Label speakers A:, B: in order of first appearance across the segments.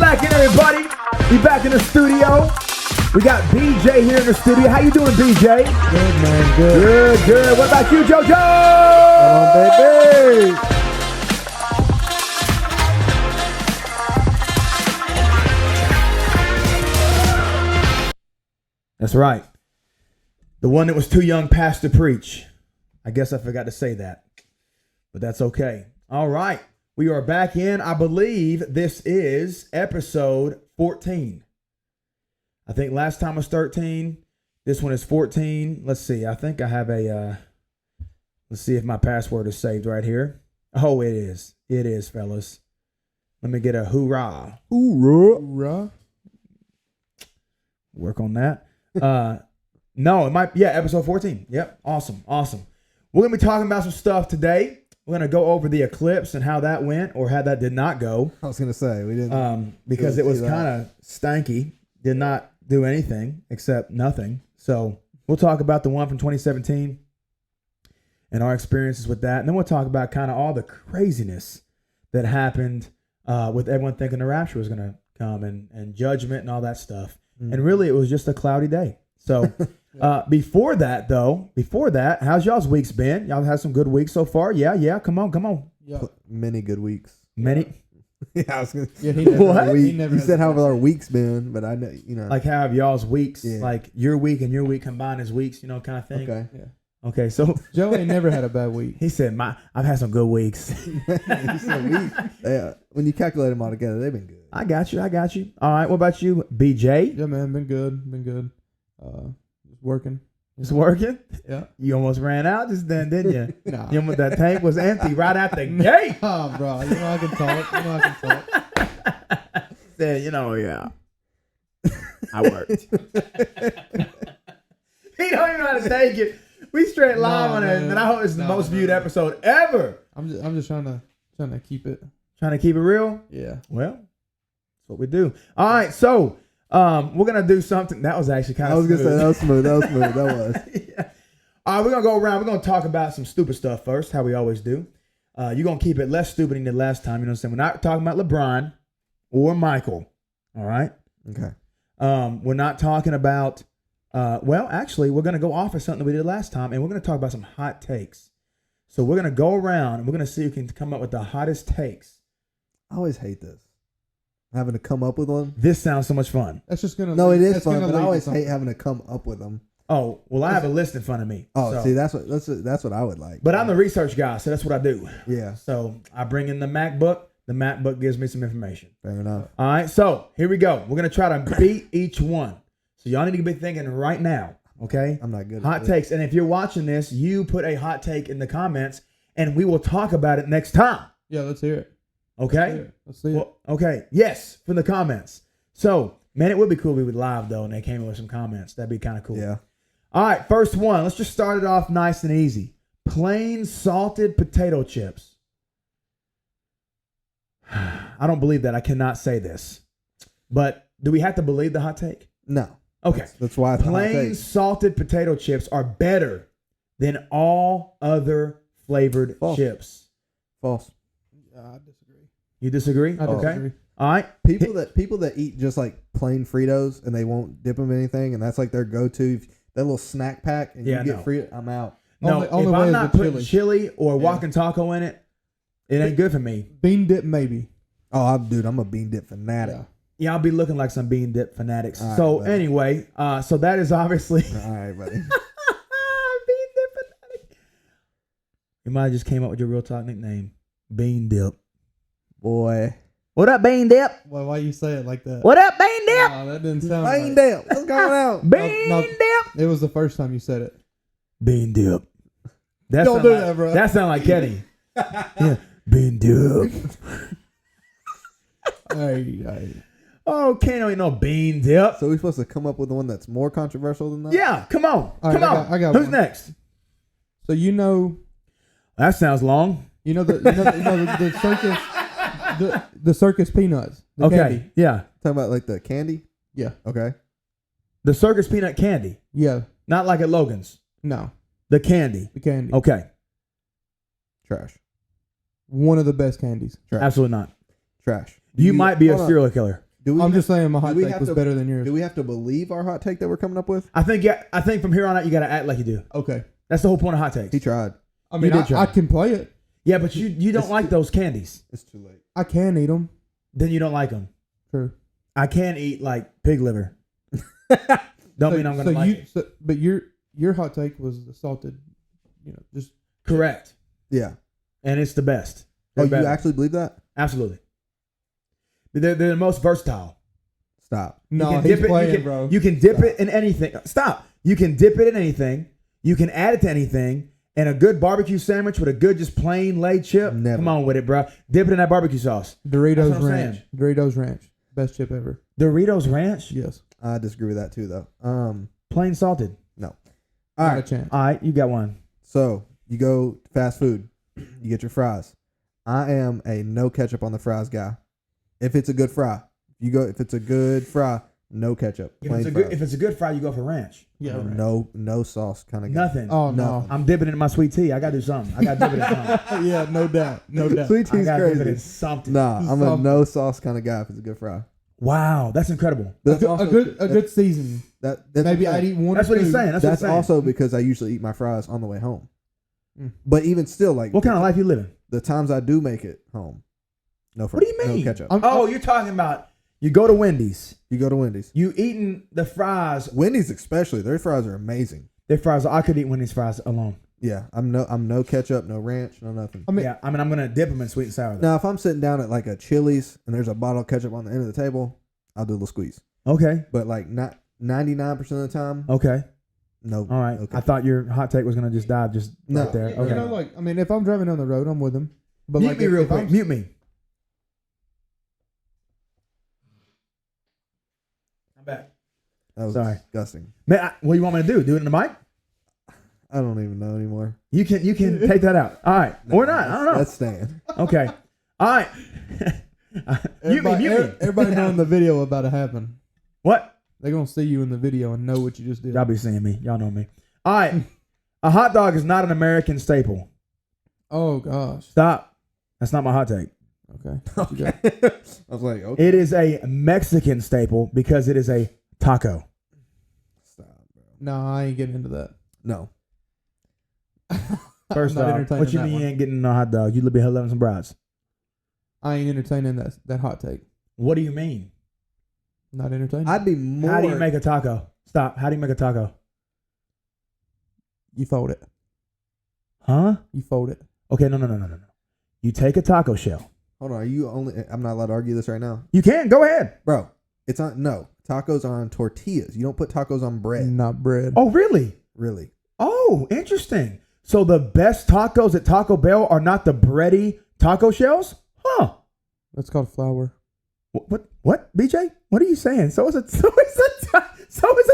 A: back in, everybody. We back in the studio. We got BJ here in the studio. How you doing, BJ?
B: Good, man. Good.
A: Good. What about you, JoJo?
B: Oh, baby.
A: That's right. The one that was too young past to preach. I guess I forgot to say that, but that's okay. All right. We are back in. I believe this is episode 14. I think last time was 13. This one is 14. Let's see. I think I have a, let's see if my password is saved right here. Oh, it is. It is, fellas. Let me get a hoorah.
B: Hoorah. Hoorah.
A: Work on that. No, it might, yeah, episode 14. Yep. Awesome. We're going to be talking about some stuff today. We're going to go over the eclipse and how that went or how that did not go.
B: I was going to say, we didn't.
A: Because it was kind of stanky. Did not do anything except nothing. So we'll talk about the one from 2017 and our experiences with that. And then we'll talk about kind of all the craziness that happened with everyone thinking the rapture was going to come and judgment and all that stuff. Mm-hmm. And really, it was just a cloudy day. So before that, how's y'all's weeks been? Y'all had some good weeks so far? Yeah. Come on.
B: Yeah. Many good weeks.
A: Many?
B: Yeah, I was gonna.
A: Yeah, he
B: never said how our weeks been, but I know,
A: like how have y'all's weeks, like your week and your week combined as weeks, kind of thing.
B: Okay,
C: yeah.
A: Okay, so
C: Joe ain't never had a bad week.
A: He said, "I've had some good weeks."
B: He said week. Yeah, when you calculate them all together, they've been good.
A: I got you. All right, what about you, BJ?
C: Yeah, man, been good. Just working.
A: It's working?
C: Yeah.
A: You almost ran out just then, didn't you?
C: Nah.
A: That tank was empty right out the gate.
C: Oh, bro. You know I can talk.
A: Said, yeah. I worked. He don't even know how to take it. We straight live on it, and I hope it's the most viewed episode ever.
C: I'm just trying to keep it.
A: Trying to keep it real?
C: Yeah.
A: Well, that's what we do. All right, so we're gonna do something that was actually kind of.
B: I was gonna say that was smooth. That was.
A: Yeah. All right, we're gonna go around. We're gonna talk about some stupid stuff first, how we always do. You're gonna keep it less stupid than the last time. You know what I'm saying? We're not talking about LeBron or Michael. All right.
B: Okay.
A: We're not talking about. Well, actually, we're gonna go off of something we did last time, and we're gonna talk about some hot takes. So we're gonna go around and we're gonna see who can come up with the hottest takes.
B: I always hate this. Having to come up with one.
A: This sounds so much fun.
C: That's just gonna.
B: No, it is fun, but I always hate having to come up with them.
A: Oh well, I have a list in front of me.
B: Oh,
A: so.
B: see, that's what I would like.
A: But I'm the research guy, so that's what I do.
B: Yeah.
A: So I bring in the MacBook. The MacBook gives me some information.
B: Fair enough.
A: All right, so here we go. We're gonna try to beat each one. So y'all need to be thinking right now. Okay.
B: I'm not good.
A: Hot takes, and if you're watching this, you put a hot take in the comments, and we will talk about it next time.
C: Yeah, let's hear it.
A: Okay.
C: Let's see it.
A: Well, okay. Yes, from the comments. So, man, it would be cool if we would live though, and they came in with some comments. That'd be kind of cool.
B: Yeah.
A: All right, first one. Let's just start it off nice and easy. Plain salted potato chips. I don't believe that. I cannot say this. But do we have to believe the hot take?
B: No.
A: Okay.
B: That's why it's
A: plain salted potato chips are better than all other flavored chips.
B: False.
C: I disagree.
A: You disagree?
C: I
A: Okay.
C: disagree.
A: All right.
B: People that eat just like plain Fritos and they won't dip them in anything, and that's like their go-to. That little snack pack, and you get free. I'm out.
A: No,
C: only
A: if
C: way
A: I'm
C: is
A: not
C: the
A: putting chili or walking taco in it, it ain't good for me.
C: Bean dip, maybe.
B: Oh, I'm a bean dip fanatic.
A: Yeah, I'll be looking like some bean dip fanatics.
B: All right,
A: so
B: buddy.
A: anyway, so that is obviously
B: All right, buddy.
A: bean dip fanatic. You might have just came up with your real talk nickname, Bean Dip.
B: Boy.
A: What up, Bean Dip?
C: Well, why you say it like that?
A: What up, Bean Dip?
C: No, that didn't sound
B: Bean
C: right.
B: dip. What's going on?
A: Bean
C: No.
A: Dip.
C: It was the first time you said it.
A: Bean Dip.
C: Don't
A: sound
C: do
A: like,
C: that, bro.
A: That sound like Kenny. Yeah, Bean Dip.
C: Hey.
A: Oh, Kenny don't eat no Bean Dip.
B: So we're supposed to come up with the one that's more controversial than that?
A: Yeah, come on.
C: All right,
A: Come on.
C: I got
A: Who's
C: one.
A: next?
C: So
A: That sounds long.
C: the circus, the circus peanuts. The
A: Okay.
C: candy.
A: Yeah.
B: Talking about like the candy?
C: Yeah.
B: Okay.
A: The circus peanut candy.
C: Yeah.
A: Not like at Logan's.
C: No.
A: The candy.
C: The candy.
A: Okay.
B: Trash.
C: One of the best candies.
B: Trash.
A: Absolutely not.
B: Trash.
A: You might be a
B: hold on.
A: serial killer.
C: I'm just saying my hot
B: do we
C: take
B: have
C: was
B: to-
C: better than yours.
B: Do we have to believe our hot take that we're coming up with?
A: I think from here on out you got to act like you do.
C: Okay.
A: That's the whole point of hot takes.
B: He tried.
C: I mean,
A: did try.
C: I can play it.
A: Yeah, but you don't
B: It's
A: like those candies.
B: It's too late.
C: I can eat them.
A: Then you don't like them.
C: True.
A: I can't eat like pig liver. Don't mean I'm gonna like it.
C: But your hot take was the salted, just
A: Correct.
B: Yeah.
A: And it's the best.
B: Oh,
A: They're
B: you
A: better.
B: actually believe that?
A: Absolutely. They're the most versatile.
B: Stop.
C: no.
A: can
C: He's
A: dip it,
C: playing, bro.
A: You can dip it in anything. Stop. You can dip it in anything. You can add it to anything. And a good barbecue sandwich with a good just plain laid chip.
B: Never.
A: Come on with it, bro. Dip it in that barbecue sauce.
C: Doritos
A: That's what I'm
C: Ranch.
A: saying.
C: Doritos Ranch. Best chip ever.
A: Doritos Ranch.
C: Yes.
B: I disagree with that too, though.
A: Plain salted.
B: All
C: Not
B: right.
C: a chance.
A: All right, you got one.
B: So you go fast food, you get your fries. I am a no ketchup on the fries guy. If it's a good fry, if it's a good fry, no ketchup.
A: If
B: Plain
A: it's,
B: fries.
A: a good fry, you go for ranch.
C: Yeah. Right.
B: No sauce kind of guy.
A: Nothing.
C: Oh no.
B: Nothing.
A: I'm dipping it in my sweet tea. I gotta do something. I gotta dip it in something.
C: Yeah. No doubt. No doubt.
B: Sweet
A: I
B: tea's
A: gotta dip it in
B: crazy.
A: something.
B: Nah, I'm a
C: Something.
B: no sauce kind of guy if it's a good fry.
A: Wow, that's incredible.
B: But
C: A good season.
B: That's
C: Maybe
B: what I'm
C: I'd
B: saying.
C: eat one.
A: That's
C: or
A: what he's
C: two.
A: saying. That's
B: That's
A: what he's saying.
B: also because I usually eat my fries on the way home.
C: Mm.
B: But even still, like
A: What kind of life you living?
B: the times I do make it home, no fries.
A: What do you mean?
B: No ketchup.
A: Oh, you're talking about you go to Wendy's.
B: You go to Wendy's.
A: You eating the fries.
B: Wendy's especially, their fries are amazing.
A: Their fries. I could eat Wendy's fries alone.
B: Yeah, I'm no ketchup, no ranch, no nothing.
C: I mean,
A: Yeah, I'm gonna dip them in sweet and sour. Though.
B: Now, if I'm sitting down at like a Chili's and there's a bottle of ketchup on the end of the table, I'll do a little squeeze.
A: Okay.
B: But like not 99% of the time,
A: Okay.
B: no.
A: All right.
B: Okay.
A: I thought your hot take was gonna just dive just
B: No.
A: right there. Okay.
C: I mean, if I'm driving down the road, I'm with him. But
A: Mute
C: like,
A: me
C: if-
A: real
C: if
A: quick.
C: I'm-
A: Mute me. I'm back.
B: That was
A: Sorry.
B: disgusting.
A: Man, what do you want me to do? Do it in the mic?
B: I don't even know anymore.
A: You can take that out. All right. Or not. I don't know.
B: That's staying.
A: Okay. All right. Mute me. Mute me.
C: Everybody knowing the video about to happen.
A: What?
C: They're gonna see you in the video and know what you just did.
A: Y'all be seeing me. Y'all know me. All right. A hot dog is not an American staple.
C: Oh gosh.
A: Stop. That's not my hot take.
C: Okay. What you got?
B: I was like, okay.
A: It is a Mexican staple because it is a taco.
B: Stop, bro.
C: No, I ain't getting into that.
B: No.
A: First
C: I'm not
A: off,
C: entertaining
A: what you
C: that
A: mean you
C: one.
A: ain't getting no hot dog? You be loving some brats.
C: I ain't entertaining that hot take.
A: What do you mean?
C: Not entertaining.
B: I'd be more.
A: How do you make a taco? Stop. How do you make a taco?
C: You fold it.
A: Huh?
C: You fold it.
A: Okay, no. You take a taco shell.
B: Hold on. Are you only? I'm not allowed to argue this right now,
A: You can. Go ahead.
B: bro. It's on. No, tacos are on tortillas. You don't put tacos on bread.
C: Not bread.
A: Oh, really?
B: Really?
A: Oh, interesting. So the best tacos at Taco Bell are not the bready taco shells? Huh.
C: That's called flour.
A: What? BJ? What are you saying? So is a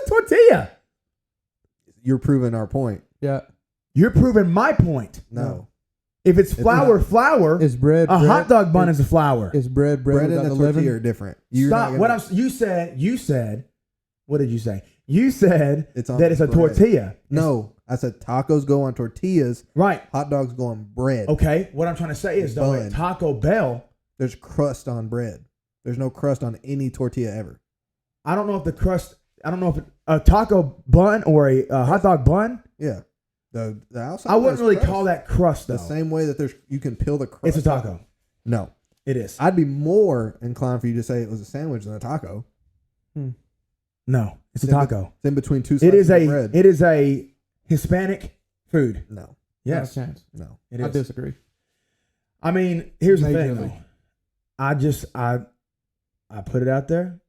A: tortilla.
B: You're proving our point.
C: Yeah.
A: You're proving my point.
B: No.
A: If it's flour,
C: Is bread
A: a
C: bread?
A: hot dog bun is a flour.
C: Is bread
B: Bread
C: without
B: and
C: the
B: a tortilla
C: leaven?
B: are different. You're
A: Stop.
B: not
A: What
B: gonna-
A: I'm you said. What did you say? You said
B: It's on
A: that it's a
B: bread.
A: tortilla.
B: No, I said tacos go on tortillas.
A: Right.
B: Hot dogs go on bread.
A: Okay. What I'm trying to say is though
B: Bun.
A: at Taco Bell,
B: There's crust on bread. There's no crust on any tortilla ever.
A: I don't know if the crust. I don't know if a taco bun or a hot dog bun.
B: Yeah. The outside.
A: I wouldn't
B: is
A: really
B: crust.
A: call that crust though.
B: the same way that you can peel the crust.
A: It's a taco.
B: No.
A: It is.
B: I'd be more inclined for you to say it was a sandwich than a taco.
A: No, it's a
B: It's in
A: taco.
B: It's in between two
A: It
B: slices
A: is
B: of
A: a
B: bread.
A: it is a Hispanic food.
B: No.
A: Yes,
C: Not a chance.
B: No.
A: it
C: I
A: is.
C: disagree.
A: I mean, here's the thing
C: Majorly.
A: though. I put it out there.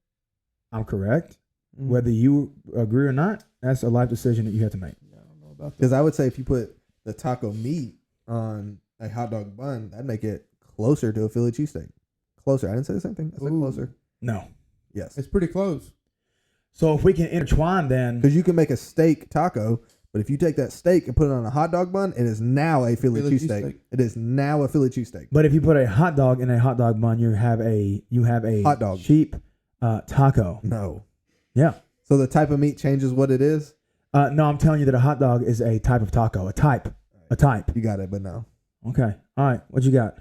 A: I'm correct.
C: Mm.
A: Whether you agree or not, that's a life decision that you have to make.
C: Yeah, I don't know about that.
B: Because I would say if you put the taco meat on a hot dog bun, that'd make it closer to a Philly cheesesteak. Closer. I didn't say the same thing. I said
C: Ooh.
B: closer.
A: No.
B: Yes.
C: It's pretty close.
A: So if we can intertwine, then
B: Because you can make a steak taco, but if you take that steak and put it on a hot dog bun, it is now a Philly
C: Philly
B: cheesesteak.
C: cheesesteak.
B: It is now a Philly cheesesteak.
A: but if you put a hot dog in a hot dog bun, you have a
B: Hot dog.
A: cheap taco.
B: No.
A: Yeah.
B: So the type of meat changes what it is?
A: No, I'm telling you that a hot dog is a type of taco. A type.
B: You got it, but no.
A: Okay. All right. What you got?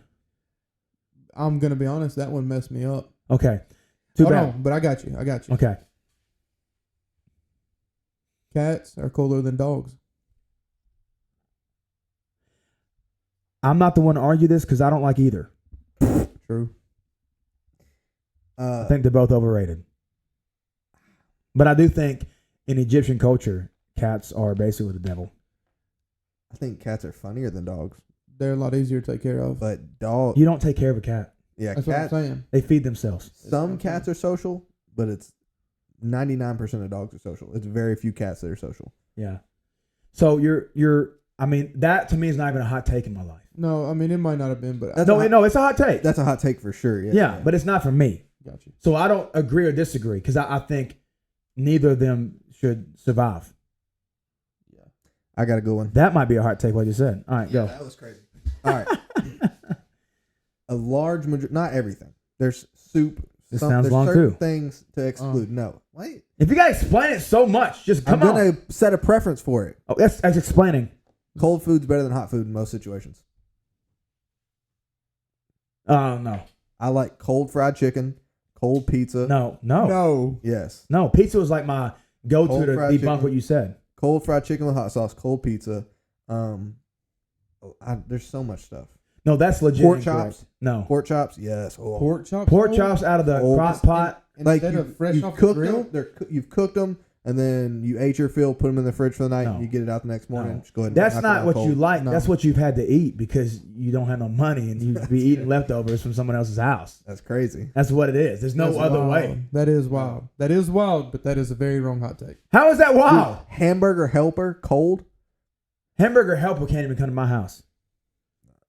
C: I'm gonna be honest. That one messed me up.
A: Okay. Too
C: Hold
A: bad.
C: on, but I got you.
A: Okay.
C: Cats are cooler than dogs.
A: I'm not the one to argue this because I don't like either.
C: True.
A: I think they're both overrated. But I do think in Egyptian culture, cats are basically the devil.
B: I think cats are funnier than dogs,
C: They're a lot easier to take care of.
B: but dog.
A: You don't take care of a cat.
B: Yeah,
C: That's what I'm
B: cats.
C: saying.
A: They feed themselves.
B: Some cats are social, but it's 99% of dogs are social. It's very few cats that are social.
A: Yeah. So I mean, that to me is not even a hot take in my life.
C: No, I mean it might not have been, but
B: That's
A: No,
B: a hot-
A: no, it's a hot take.
B: That's a hot take for sure.
A: Yeah, but it's not for me.
C: got you.
A: So I don't agree or disagree because I think neither of them should survive.
B: I got a good one.
A: That might be a hot take, what you said. All right, go.
B: That was crazy. All right. A large majority, not everything. There's soup.
A: This sounds long,
B: certain
A: too.
B: things to exclude. No, wait.
A: If you gotta explain it so much, just come
B: I'm
A: on.
B: gonna set a preference for it.
A: Oh, that's explaining.
B: Cold food's better than hot food in most situations.
A: No.
B: I like cold fried chicken, cold pizza.
A: No.
B: Yes.
A: No, pizza was like my go-to
B: Cold
A: to
B: fried
A: debunk
B: chicken.
A: what you said.
B: Cold fried chicken with hot sauce, cold pizza. There's so much stuff.
A: No, that's legit.
B: Pork
A: incorrect.
B: chops?
A: No.
B: Pork chops, yes. Oh.
C: Pork chops.
A: Pork chops out of the
B: Oh.
A: crock pot.
B: Like
C: Instead of fresh
B: you've
C: off the
B: cooked
C: grill.
B: them. You've cooked them, and then you ate your fill, put them in the fridge for the night,
A: No.
B: and you get it out the next morning.
A: No.
B: Just go ahead and
A: That's
B: knock it
A: not
B: out
A: what
B: cold.
A: you like.
C: No.
A: That's what you've had to eat because you don't have no money and you be eating leftovers from someone else's house.
B: That's crazy.
A: That's what it is. There's no
C: That's
A: other
C: wild.
A: way.
C: That is wild. That is wild, but that is a very wrong hot take.
A: How is that wild?
B: Dude, hamburger helper cold.
A: Hamburger helper can't even come to my house.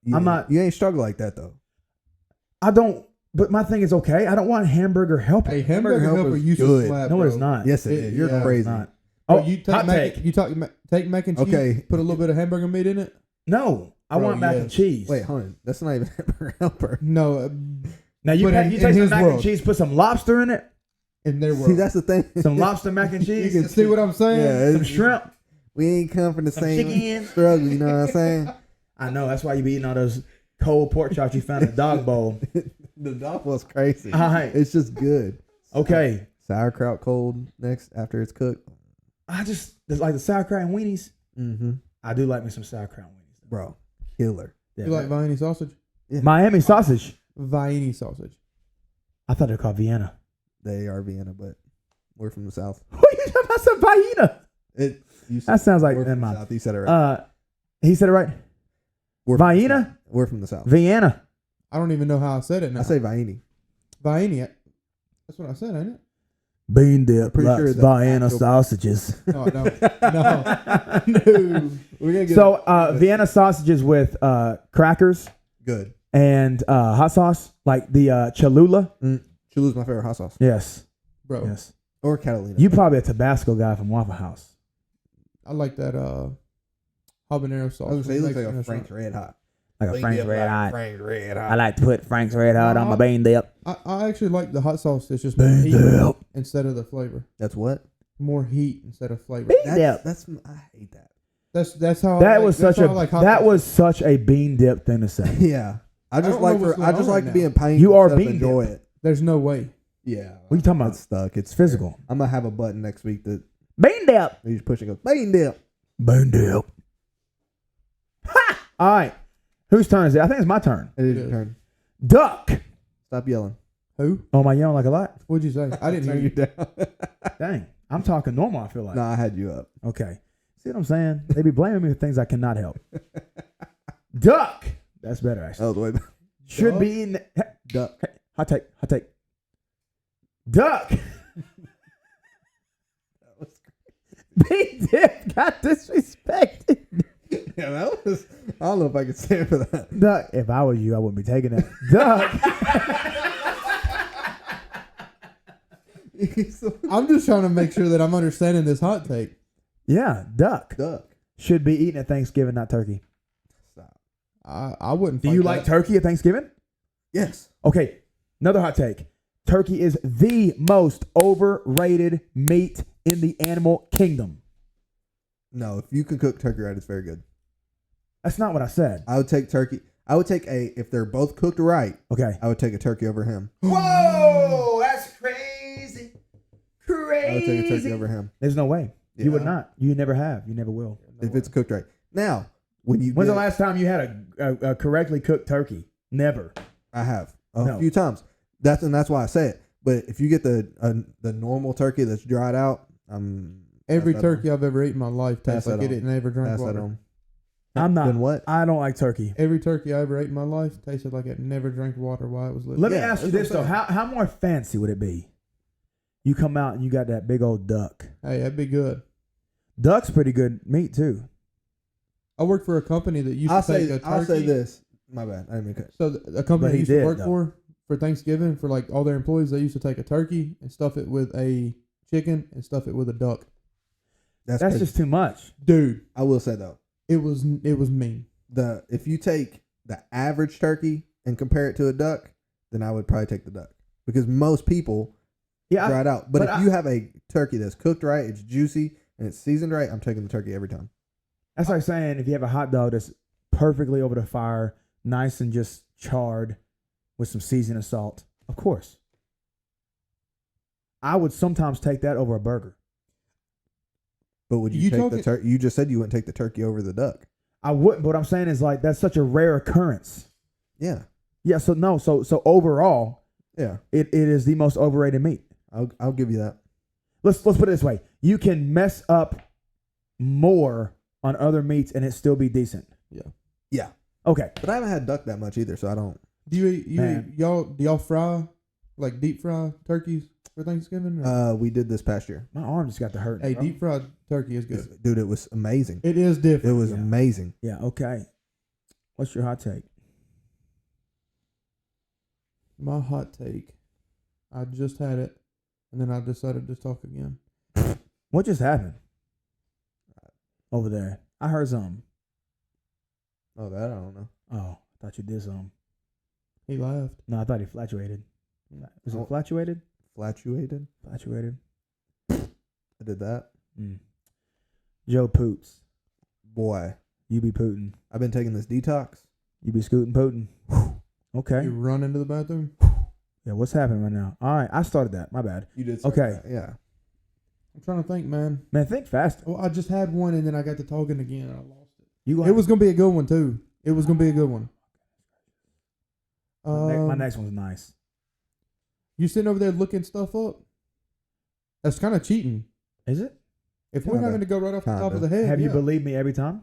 B: You,
A: I'm not-
B: You ain't struggle like that though.
A: I don't. But my thing is okay. I don't want hamburger helper.
C: Hey, hamburger
B: Hamburger
C: helper
B: helper's
C: used to
B: good.
C: slap.
A: No,
C: bro.
A: it's not.
B: Yes, it
C: It-
B: is. You're
C: yeah,
B: crazy.
A: It's not.
C: Oh,
A: Oh,
C: you take
A: hot
C: mac,
A: take.
C: take mac and cheese.
B: Okay.
C: Put a little bit of hamburger meat in it.
A: No, I
C: Bro,
A: want mac
C: yes.
A: and cheese.
B: Wait, hold on. That's not even hamburger helper.
C: No,
A: Now you
C: But
A: take
C: in
A: some
C: his
A: mac
C: world.
A: and cheese, put some lobster in it,
C: in their world.
B: See, that's the thing.
A: some lobster mac and
C: you
A: cheese,
C: can see what I'm saying.
B: Yeah,
A: some shrimp.
B: We ain't come from the
A: Some
B: same
A: chicken.
B: struggle. You know what I'm saying?
A: I know that's why you be eating all those cold pork chops you found in the dog bowl.
B: The dog was crazy.
A: All right.
B: It's just good.
A: Okay,
B: Sauerkraut cold next after it's cooked.
A: I just like the sauerkraut and weenies.
B: Mm-hmm.
A: I do like me some sauerkraut and weenies.
B: Bro, killer.
A: Yeah.
C: You like Viennese sausage?
A: Miami sausage?
C: Viennese sausage.
A: I thought they were called Vienna.
B: They are Vienna, but we're from the south.
A: Who you talking about? Some Vienna? That sounds like
B: we're
A: never
B: from the
A: mind.
B: south. You said it right.
A: He said it right.
B: We're from the
A: Vienna?
B: south. We're from the south.
A: Vienna.
C: I don't even know how I said it now.
B: I say Viennese.
C: Viennese. That's what I said, ain't it?
A: Bean dip.
B: Pretty
A: Loves
B: sure the
A: Vienna
B: actual-
A: sausages.
C: No, no, no.
B: We're gonna get
A: So Vienna sausages with crackers
B: good.
A: and hot sauce, like the Cholula.
B: Chulu's my favorite hot sauce.
A: Yes,
C: Bro,
A: yes.
B: Or Catalina.
A: You probably a Tabasco guy from Waffle House.
C: I like that habanero sauce.
B: I was gonna say, it looks like
C: Mexican
B: a Frank's
C: restaurant.
B: Red Hot.
A: Like a Frank's Red Hot.
B: Frank's Red Hot.
A: I like to put Frank's Red Hot on my bean dip.
C: I actually like the hot sauce that's just more
A: Bean
C: heat
A: dip.
C: instead of the flavor.
B: That's what?
C: More heat instead of flavor.
A: Bean dip.
B: That's I hate that.
C: That's how.
A: That
C: I like,
A: was
C: that's
A: such
C: how
A: a
C: I like hot
A: that
C: sauce.
A: was such a bean dip thing to say.
B: Yeah. I just
C: don't
B: like
C: know what's
B: I
C: going
B: just
C: on
B: like
C: right
B: to be
C: now.
B: in pain.
A: You are
B: instead of
A: bean
B: enjoy
A: dip.
B: it.
C: There's no way.
B: Yeah.
A: What are you talking about?
B: It's stuck. It's
A: Physical.
B: I'm gonna have a button next week that
A: Bean dip.
B: he's pushing a bean dip.
A: Bean dip. Ha! All right. Whose turn is it? I think it's my turn.
B: It is
C: Yeah.
B: your turn.
A: Duck.
B: Stop yelling.
C: Who?
A: Oh, am I yelling like a lot?
C: What'd you say? I didn't hear
B: Turn
C: you.
B: down.
A: Dang. I'm talking normal, I feel like.
B: No, I had you up.
A: Okay. See what I'm saying? They be blaming me for things I cannot help. Duck. That's better, actually.
B: Oh, the way back.
A: Should
C: Duck?
A: be eaten.
B: Duck.
A: Hot take. Hot take. Duck. Bean dip got disrespected.
B: Yeah, that was. I don't know if I can stand for that.
A: Duck. If I was you, I wouldn't be taking that. Duck.
C: I'm just trying to make sure that I'm understanding this hot take.
A: Yeah, duck.
B: Duck.
A: Should be eaten at Thanksgiving, not turkey.
B: Stop.
C: I wouldn't.
A: Do
C: fight
A: you
C: that.
A: like turkey at Thanksgiving?
B: Yes.
A: Okay, another hot take. Turkey is the most overrated meat in the animal kingdom.
B: No, if you can cook turkey right, it's very good.
A: That's not what I said.
B: I would take turkey. I would take if they're both cooked right,
A: Okay.
B: I would take a turkey over him.
A: Whoa, that's crazy.
B: I would take a turkey
A: crazy.
B: over ham.
A: There's no way. You would
B: Yeah.
A: not. You never have. You never will.
B: If it's cooked right. Now, when you
A: When's
B: get,
A: the last time you had a correctly cooked turkey? Never.
B: I have a
A: No.
B: few times. That's why I say it. But if you get the normal turkey that's dried out,
C: Every
B: pass that
C: turkey I've ever eaten in my life
B: Pass
C: tastes like
B: that
C: it
B: on.
C: didn't ever drink
B: pass that
C: water.
B: on.
A: I'm not.
B: Then what?
A: I don't like turkey.
C: Every turkey I ever ate in my life tasted like it never drank water while it was living.
A: Let me
B: Yeah,
A: ask you
B: that's
A: this
B: what
A: though:
B: I'm
A: how more fancy would it be? You come out and you got that big old duck.
C: Hey, that'd be good.
A: Duck's pretty good meat too.
C: I worked for a company that used
B: I'll
C: to take
B: say
C: a turkey.
B: I'll say this. My bad. I didn't mean to cut.
C: So a company
A: But
C: I
A: he
C: used
A: did,
C: to work
A: though.
C: for Thanksgiving for like all their employees, they used to take a turkey and stuff it with a chicken and stuff it with a duck.
B: That's
A: That's
B: crazy.
A: just too much.
C: Dude,
B: I will say though,
C: it was mean.
B: if you take the average turkey and compare it to a duck, then I would probably take the duck because most people
A: Yeah,
B: dry it out. But
A: but
B: if
A: I-
B: you have a turkey that's cooked right, it's juicy and it's seasoned right, I'm taking the turkey every time.
A: that's like saying if you have a hot dog that's perfectly over the fire, nice and just charred with some seasoning and salt. Of course. I would sometimes take that over a burger.
B: But would you,
C: You
B: take the
C: talking-
B: turkey? You just said you wouldn't take the turkey over the duck.
A: I wouldn't, but what I'm saying is like that's such a rare occurrence.
B: Yeah,
A: Yeah, so no, so overall,
B: yeah.
A: it is the most overrated meat.
B: I'll give you that.
A: Let's put it this way. You can mess up more on other meats and it still be decent.
B: Yeah,
A: Okay.
B: but I haven't had duck that much either, so I don't.
C: Do you eat,
A: Man.
C: do y'all fry like deep fry turkeys for Thanksgiving? Or?
B: We did this past year.
A: My arm just got to hurt.
C: Hey, deep fried turkey is good.
B: Dude, it was amazing.
C: It is
B: It
C: different.
B: was
A: Yeah.
B: amazing.
A: Yeah, okay. What's your hot take?
C: My hot take. I just had it, and then I decided to talk again.
A: What just happened? Over there. I heard something.
B: Oh, that I don't know.
A: Oh, I thought you did something.
C: He laughed.
A: No, I thought he flatulated. Was it
B: Oh.
A: flatulated?
B: Flatuated.
A: Flatulated.
B: I did that.
A: Joe Poots.
B: Boy,
A: You be Putin.
B: I've been taking this detox.
A: You be scooting Putin. Okay.
C: You run into the bathroom.
A: Yeah, what's happening right now? All right, I started that. My bad.
B: You did.
A: Okay.
B: Yeah.
C: I'm trying to think, man.
A: Man, think faster.
C: Well, I just had one, and then I got to talking again, and I lost it.
A: You
C: It was gonna be a good one too. It was gonna be a good one.
A: my next one's nice.
C: You sitting over there looking stuff up? That's kind of cheating.
A: Is it?
C: If we're
B: Kinda.
C: having to go right off the top
B: Kinda.
C: of the head,
A: Have you
C: yeah.
A: believed me every time?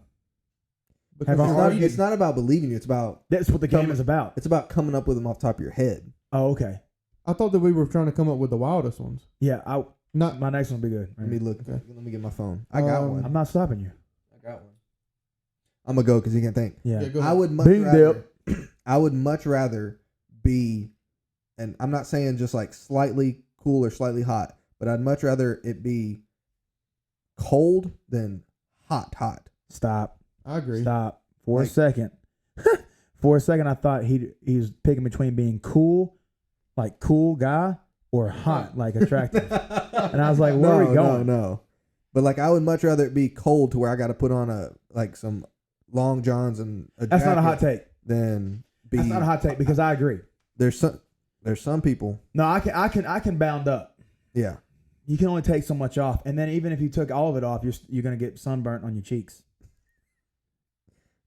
C: Because
A: have I
C: you're
A: argued-
C: cheating.
B: It's not about believing you. It's about
A: That's what the game is about.
B: coming up with them off the top of your head.
A: Oh, okay.
C: I thought that we were trying to come up with the wildest ones.
A: Yeah,
C: Not
A: my next one will be good.
B: Let me look.
C: Okay.
B: Let me get my phone. I got
C: Um,
B: one.
A: I'm not stopping you.
B: I got one. I'm gonna go because you can't think.
A: Yeah.
C: go
B: I
C: ahead.
B: would much
A: Bing
B: rather. I would much rather be, and I'm not saying just like slightly cool or slightly hot, but I'd much rather it be cold than hot. Hot.
A: Stop.
C: I agree.
A: Stop. For a
B: Like-
A: second. For a second, I thought he was picking between being cool, like cool guy, or hot, like attractive. And I was like, where are we going?
B: No. But like, I would much rather it be cold to where I got to put on some long johns and a
A: That's not a hot
B: jacket
A: take.
B: than be.
A: That's not a hot take because I agree.
B: There's some people.
A: No, I can bound up.
B: Yeah.
A: You can only take so much off, and then even if you took all of it off, you're gonna get sunburnt on your cheeks.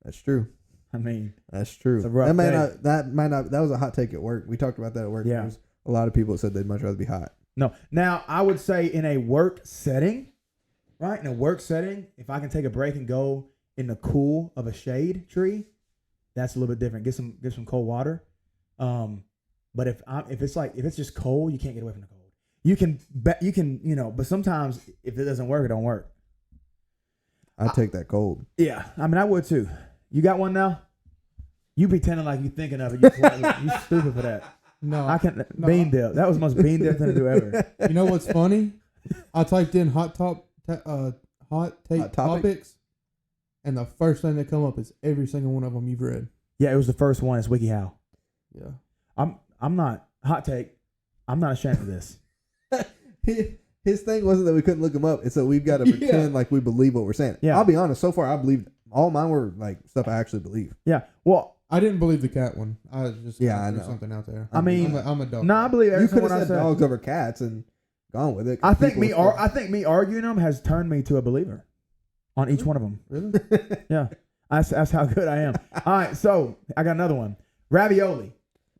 B: That's true.
A: I mean,
B: That's true.
A: It's a rough
B: that might
A: day.
B: not. That might not. That was a hot take at work. We talked about that at work.
A: Yeah.
B: There was a lot of people that said they'd much rather be hot.
A: no. Now I would say in a work setting, right? In a work setting, if I can take a break and go in the cool of a shade tree, that's a little bit different. Get some cold water. But if it's just cold, you can't get away from the cold. You can but sometimes if it doesn't work, it don't work.
B: I'd take that cold.
A: Yeah, I mean I would too. You got one now? You pretending like you thinking of it. You stupid for that.
C: No,
A: I can
C: No.
A: bean dip. That was the most bean dip thing to do ever.
C: You know what's funny? I typed in hot take
B: Hot topic?
C: topics, and the first thing that come up is every single one of them you've read.
A: Yeah, it was the first one. It's WikiHow.
C: Yeah.
A: I'm not hot take. I'm not ashamed of this.
B: His thing wasn't that we couldn't look him up. It's that we've got to
C: Yeah.
B: pretend like we believe what we're saying.
A: Yeah.
B: I'll be honest. So far, I believe all mine were like stuff I actually believe.
A: Yeah. Well,
C: I didn't believe the cat one. I just
B: Yeah, I
C: threw
B: know.
C: something out there.
A: I mean,
C: I'm a dog.
A: I believe
B: You
A: every
B: could
A: single
B: have
A: one I
B: said
A: said.
B: dogs over cats and gone with it.
A: I think
B: People
A: I think me arguing them has turned me to a believer on each one of them.
C: Really?
A: Yeah, that's how good I am. All right, so I got another one. Ravioli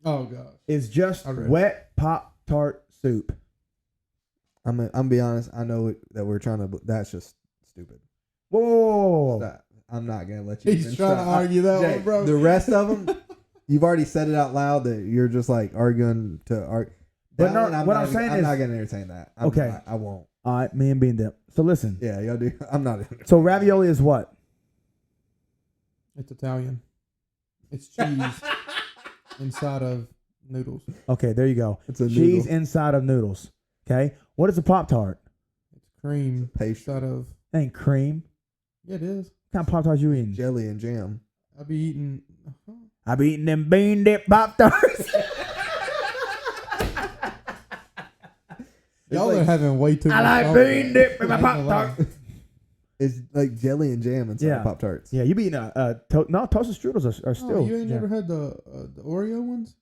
C: Oh gosh.
A: is just
C: I read it.
A: wet Pop-Tart soup.
B: I'm be honest. I know that we're trying to. That's just stupid.
A: Whoa, whoa, whoa, whoa, whoa.
B: Stop. I'm not gonna let you.
C: He's
B: even
C: trying to
B: stop.
C: argue that
B: Jay,
C: one, bro.
B: The rest of them, you've already said it out loud that you're just like arguing to argue.
A: But no, what I'm saying
B: I'm
A: is-
B: not gonna entertain that.
A: Okay.
B: I won't.
A: All right, me and bean dip. So listen.
B: Yeah, y'all do. I'm not.
A: So ravioli is what?
C: It's Italian. It's cheese inside of noodles.
A: Okay, there you go.
B: It's a
A: Cheese
B: noodle.
A: inside of noodles. Okay, what is a Pop-Tart?
C: It's cream
B: Pastry,
C: inside of.
A: That ain't cream.
C: Yeah, it is.
A: What kind of Pop-Tarts you eating?
B: jelly, and jam.
C: I be eating.
A: I be eating them bean dip Pop-Tarts.
C: Y'all
B: like-
C: are having way too much.
A: I like
C: fun.
A: bean dip in my
C: I ain't gonna lie.
A: Pop-Tart.
B: It's like jelly and jam inside
A: Yeah.
B: Pop Tarts.
A: Yeah, you be eating no toasted strudels are
C: Oh,
A: still.
C: you ain't
A: yeah.
C: never had the Oreo ones?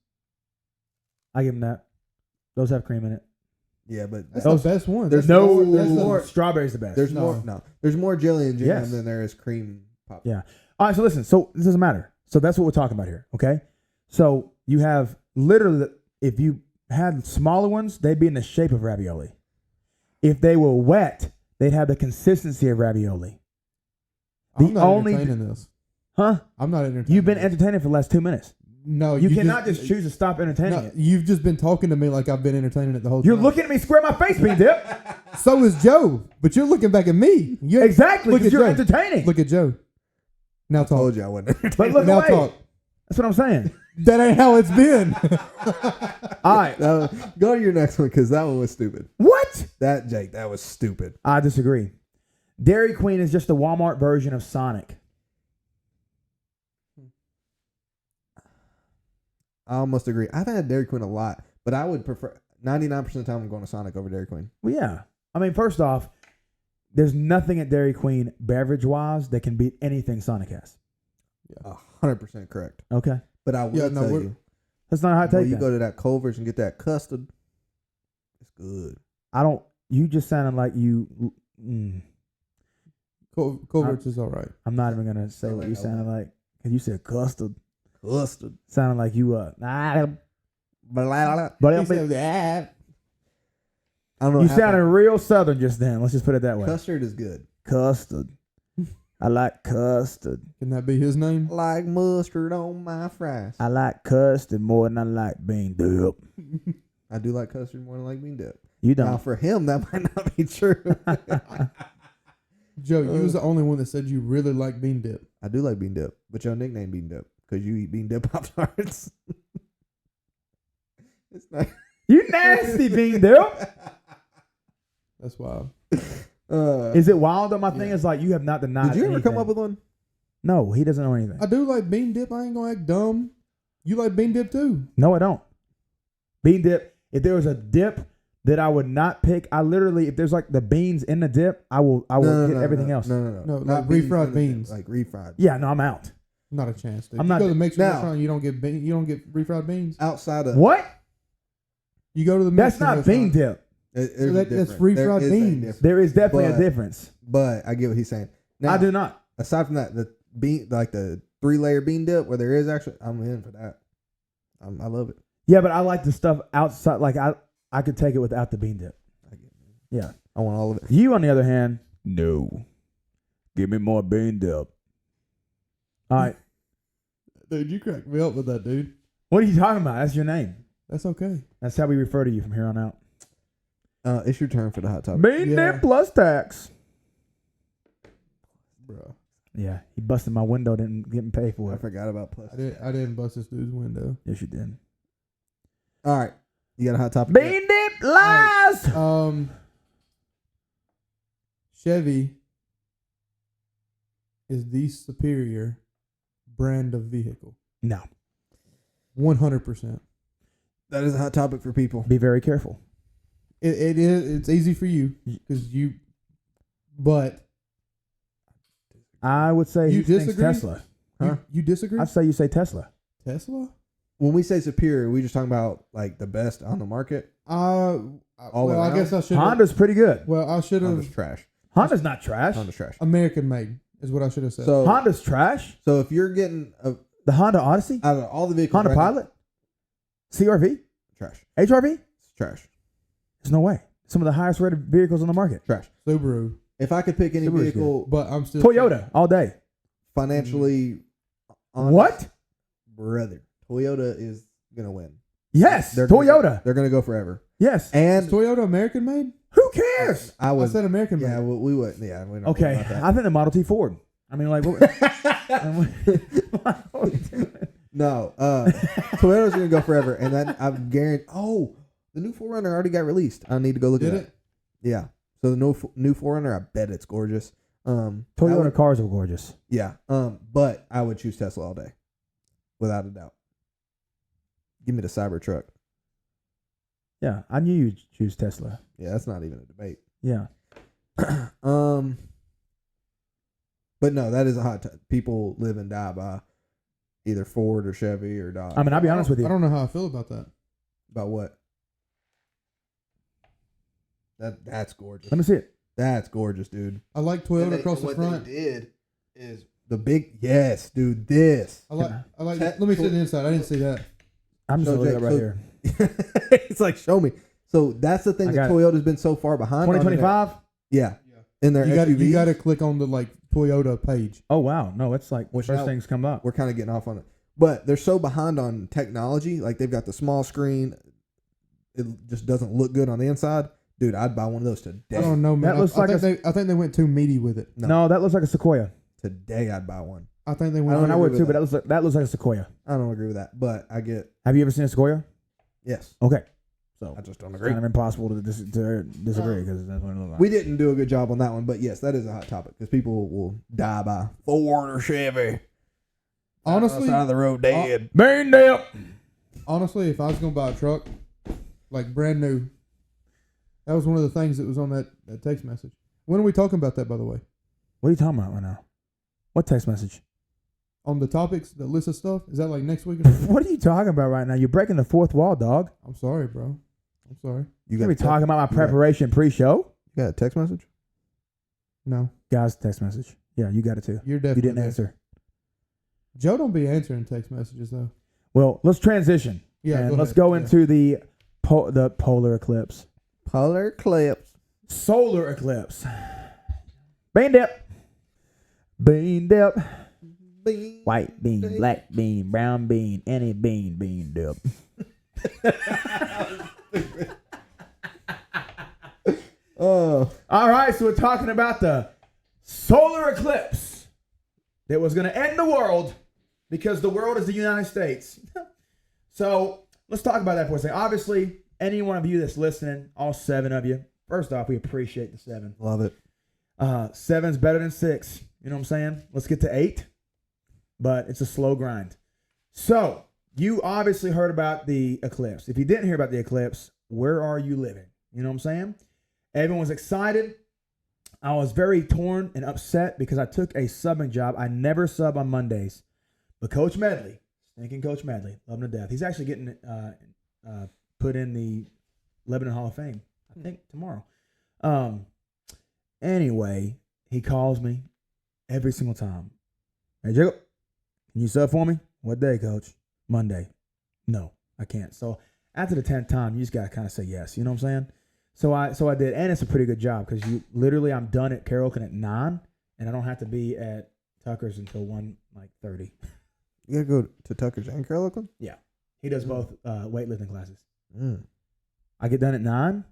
A: I give them that. Those have cream in it.
B: Yeah, but
C: That's
A: Those-
C: the best one.
B: there's
C: That's
B: no-
C: the- that's the-
B: more-
A: Strawberry's the best.
B: there's
C: No.
B: more. No, there's more jelly and jam
A: Yes.
B: than there is cream Pop.
A: Yeah. All right, so listen. So this doesn't matter. So that's what we're talking about here. Okay. So you have literally, if you had smaller ones, they'd be in the shape of ravioli. If they were wet, they'd have the consistency of ravioli.
C: I'm
A: the
C: not
A: only-
C: entertaining this.
A: Huh?
C: I'm not entertaining.
A: You've been
C: this.
A: entertaining for the last 2 minutes.
C: No,
A: You cannot just choose to stop entertaining
C: No,
A: it.
C: you've just been talking to me like I've been entertaining it the whole
A: You're
C: time.
A: looking at me square in my face, Bean Dip.
C: So is Joe, but you're looking back at me. You ain't-
A: Exactly,
C: Look
A: because
C: at
A: you're
C: Joe.
A: entertaining.
C: Look at Joe. Now
B: I
C: talk.
B: told you I wasn't.
A: But look
C: Now
A: away.
C: talk.
A: That's what I'm saying.
C: That ain't how it's been.
A: All right.
B: Go to your next one because that one was stupid.
A: What?
B: That Jake, that was stupid.
A: I disagree. Dairy Queen is just the Walmart version of Sonic.
B: I almost agree. I've had Dairy Queen a lot, but I would prefer 99% of the time I'm going to Sonic over Dairy Queen.
A: Well, yeah. I mean, first off, there's nothing at Dairy Queen beverage-wise that can beat anything Sonic has.
B: 100% correct.
A: Okay?
B: But I will
C: Yeah, no,
B: tell
C: we're-
B: you,
A: That's not how I
B: when
A: take
B: you
A: that.
B: go to that Culver's and get that custard, it's good.
A: You just sounded like you...
C: Culver's is all right.
A: I'm not even going to say what you sounded like. Because you said custard.
B: Custard.
A: Sounded like you...
B: Blah,
A: But
C: He said that.
B: I don't know.
A: you
B: what
A: sounded
B: happened.
A: real Southern just then. Let's just put it that way.
B: Custard is good.
A: Custard. I like custard.
C: Can that be his name?
B: Like mustard on my fries.
A: I like custard more than I like bean dip.
B: I do like custard more than I like bean dip.
A: You
B: Now
A: don't.
B: for him, that might not be true.
C: Joe, you was the only one that said you really like bean dip.
B: I do like bean dip, but your nickname bean dip because you eat bean dip Pop Tarts. It's not.
A: You nasty bean dip.
C: That's wild.
A: Is it wild though? My thing
C: Yeah.
A: is like you have not denied.
B: Did you ever come
A: anything.
B: up with one?
A: No, he doesn't know anything.
C: I do like bean dip. I ain't gonna act dumb. You like bean dip too.
A: No, I don't. Bean dip. If there was a dip that I would not pick, I literally, if there's like the beans in the dip, I will get everything else.
B: No.
C: No,
B: Not
C: like refried
B: in the dip,
C: beans.
B: like refried.
A: Yeah, no, I'm out.
C: Not a chance, dude.
A: I'm
C: You
A: not-
C: go to the Mexican
B: Now-
C: restaurant. You don't get you don't get refried beans.
B: Outside of
A: What?
C: You go to the
A: That's
C: Mexican
A: not bean
C: restaurant.
A: dip.
B: there's a
C: that's
B: difference.
C: refried
B: There is a
C: beans.
B: difference.
A: There is definitely
B: But-
A: a difference.
B: But I get what he's saying. Now,
A: I do not.
B: aside from that, the bean, like the 3-layer bean dip, where there is actually, I'm in for that. I love it.
A: Yeah, but I like the stuff outside. Like I could take it without the bean dip.
B: I get it.
A: Yeah.
B: I want all of it.
A: You, on the other hand, no. Give me more bean dip. All right.
C: Dude, you cracked me up with that, dude.
A: What are you talking about? That's your name.
C: That's okay.
A: That's how we refer to you from here on out.
B: It's your turn for the hot topic.
A: Bean
C: Yeah.
A: dip plus tax.
C: Bro.
A: Yeah, he busted my window, didn't get me paid for
B: I
A: it.
B: forgot about plus.
C: I didn't bust this dude's window.
A: Yes, you did.
B: All right. You got a hot topic?
A: Bean dip lies.
C: Chevy is the superior brand of vehicle.
A: No,
C: 100%.
B: That is a hot topic for people.
A: be very careful.
C: It is. It's easy for you because you. But
A: I would say
C: You
A: he thinks
C: disagree?
A: Tesla.
B: Huh?
C: you disagree?
A: I'd say you say Tesla.
C: Tesla?
B: When we say superior, we just talking about like the best on the market, All
C: well, I
B: around?
C: guess I should.
A: Honda's pretty good.
C: Well, I should
B: Honda's
C: have.
B: trash.
A: Honda's not trash.
B: Honda's trash.
C: American made is what I should have said.
B: So
A: Honda's trash.
B: so if you're getting
A: The Honda Odyssey,
B: out of all the vehicles,
A: Honda
B: right now,
A: Pilot, CRV,
B: trash.
A: HRV.
B: It's trash.
A: There's no way. Some of the highest rated vehicles on the market.
B: Trash.
C: Subaru,
B: If I could pick any
A: Subaru's
B: vehicle
C: but I'm still
A: Toyota all day.
B: financially, honest,
A: What?
B: brother? Toyota is gonna win.
A: Yes,
B: They're gonna
A: Toyota.
B: go- they're gonna go forever.
A: Yes.
C: Is
B: And
C: Toyota American made?
A: Who cares?
B: I
C: I
B: was
C: said American
B: yeah,
C: made.
B: we would yeah. We're not
A: Okay,
B: about that.
A: I think the Model T Ford. I mean, like, what,
B: No, Toyota's gonna go forever, and then I'm guaranteed. Oh, the new 4Runner already got released. I need to go look
C: Did
B: at
C: it?
B: it. Yeah. So the new 4Runner, I bet it's gorgeous. I
A: Toyota
B: would-
A: cars are gorgeous.
B: yeah. But I would choose Tesla all day, without a doubt. Give me the Cybertruck.
A: Yeah, I knew you'd choose Tesla.
B: Yeah, that's not even a debate.
A: Yeah.
B: But no, that is a hot. People live and die by either Ford or Chevy or Dodge.
A: I mean, I'll be honest with
C: I
A: you.
C: don't know how I feel about that.
B: About what? That's gorgeous.
A: Let me see it.
B: That's gorgeous, dude.
C: I like Toyota across the front.
B: did is the big yes, dude. This.
C: I like.
B: Te-
C: Let me see the inside. I didn't see that.
A: I'm just
B: So,
A: gonna look
B: Jake,
A: it right
B: so-
A: here.
B: It's like show me. So that's the thing
A: I
B: that
A: got it.
B: Toyota's been so far behind. on in their-
A: 2025.
B: Yeah, in their
C: You got
B: SUVs.
C: you got to click on the like Toyota page.
A: Oh wow, no, it's like
B: Which
A: first
B: now-
A: things come up.
B: We're kind of getting off on it, but they're so behind on technology. Like they've got the small screen. It just doesn't look good on the inside, dude. I'd buy one of those today.
C: I don't know, man.
A: That looks like
C: I think they went too meaty with it.
A: No, that looks like a Sequoia.
B: Today I'd buy one.
C: I think they
A: I
C: went.
A: mean, I
B: agree
A: would
B: with
A: too, but
B: that.
A: that looks like a Sequoia.
B: I don't agree with that, but I get
A: Have you ever seen a Sequoia?
B: yes.
A: Okay, so
B: I just don't
A: it's
B: agree.
A: kind of impossible to disagree because that's what it looks like.
B: We didn't do a good job on that one, but yes, that is a hot topic because people will die by Ford or Chevy.
C: Honestly,
B: side of the road dead.
A: Main dip.
C: honestly, if I was gonna buy a truck, like brand new, that was one of the things that was on that text message. When are we talking about that, by the way?
A: What are you talking about right now? What text message?
C: On the topics, the list of stuff, is that like next week? Or
A: What are you talking about right now? You're breaking the fourth wall, dog.
C: I'm sorry, bro. I'm sorry.
B: You
A: You're
B: got,
A: be talking about my
B: you got-
A: preparation pre-show.
B: you got a text message?
C: No,
A: Guys, text message. Yeah, you got it too.
C: you're
A: You
C: definitely
A: didn't
C: there.
A: answer.
C: Joe don't be answering text messages though.
A: Well, let's transition.
C: Yeah,
A: and
C: go
A: let's
C: ahead.
A: go
C: Yeah.
A: into the polar eclipse.
B: Polar clips.
A: Solar eclipse. Bean dip. Bean dip. White bean, black bean, brown bean, any bean, bean dip.
B: Oh,
A: All right, so we're talking about the solar eclipse that was going to end the world because the world is the United States. So let's talk about that for a second. Obviously, any one of you that's listening, all 7 of you, first off, we appreciate the 7.
B: love it.
A: 7's better than 6. You know what I'm saying? Let's get to 8, but it's a slow grind. So you obviously heard about the eclipse. If you didn't hear about the eclipse, where are you living? You know what I'm saying? Everyone was excited. I was very torn and upset because I took a subbing job. I never sub on Mondays. But Coach Medley, stinking Coach Medley, love him to death. He's actually getting put in the Lebanon Hall of Fame, I think, tomorrow. Anyway, he calls me every single time. Hey, Jacob, can you sub for me? What day, Coach? Monday. No, I can't. So after the 10th time, you just got to kind of say yes. You know what I'm saying? So I did, and it's a pretty good job because you literally I'm done at Carrollton at 9, and I don't have to be at Tucker's until 1:30.
B: You gotta go to Tucker's and Carrollton?
A: He does both weightlifting classes.
B: Mm.
A: I get done at 9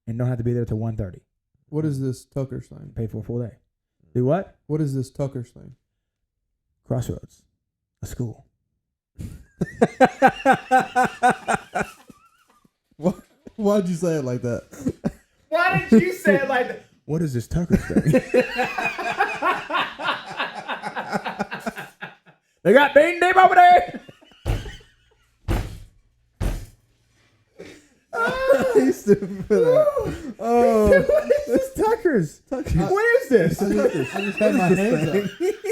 A: and don't have to be there till 1:30.
C: What is this Tucker's thing?
A: Pay for a full day. Do what?
C: What is this Tucker's thing?
A: Crossroads, a school.
C: Why'd you say it like that?
A: Why did you say it like that? What is this Tucker's thing? They got bean dip over there.
B: He's stupid for that. Oh,
A: What is this Tucker's? What is this?
C: I just had my hands up.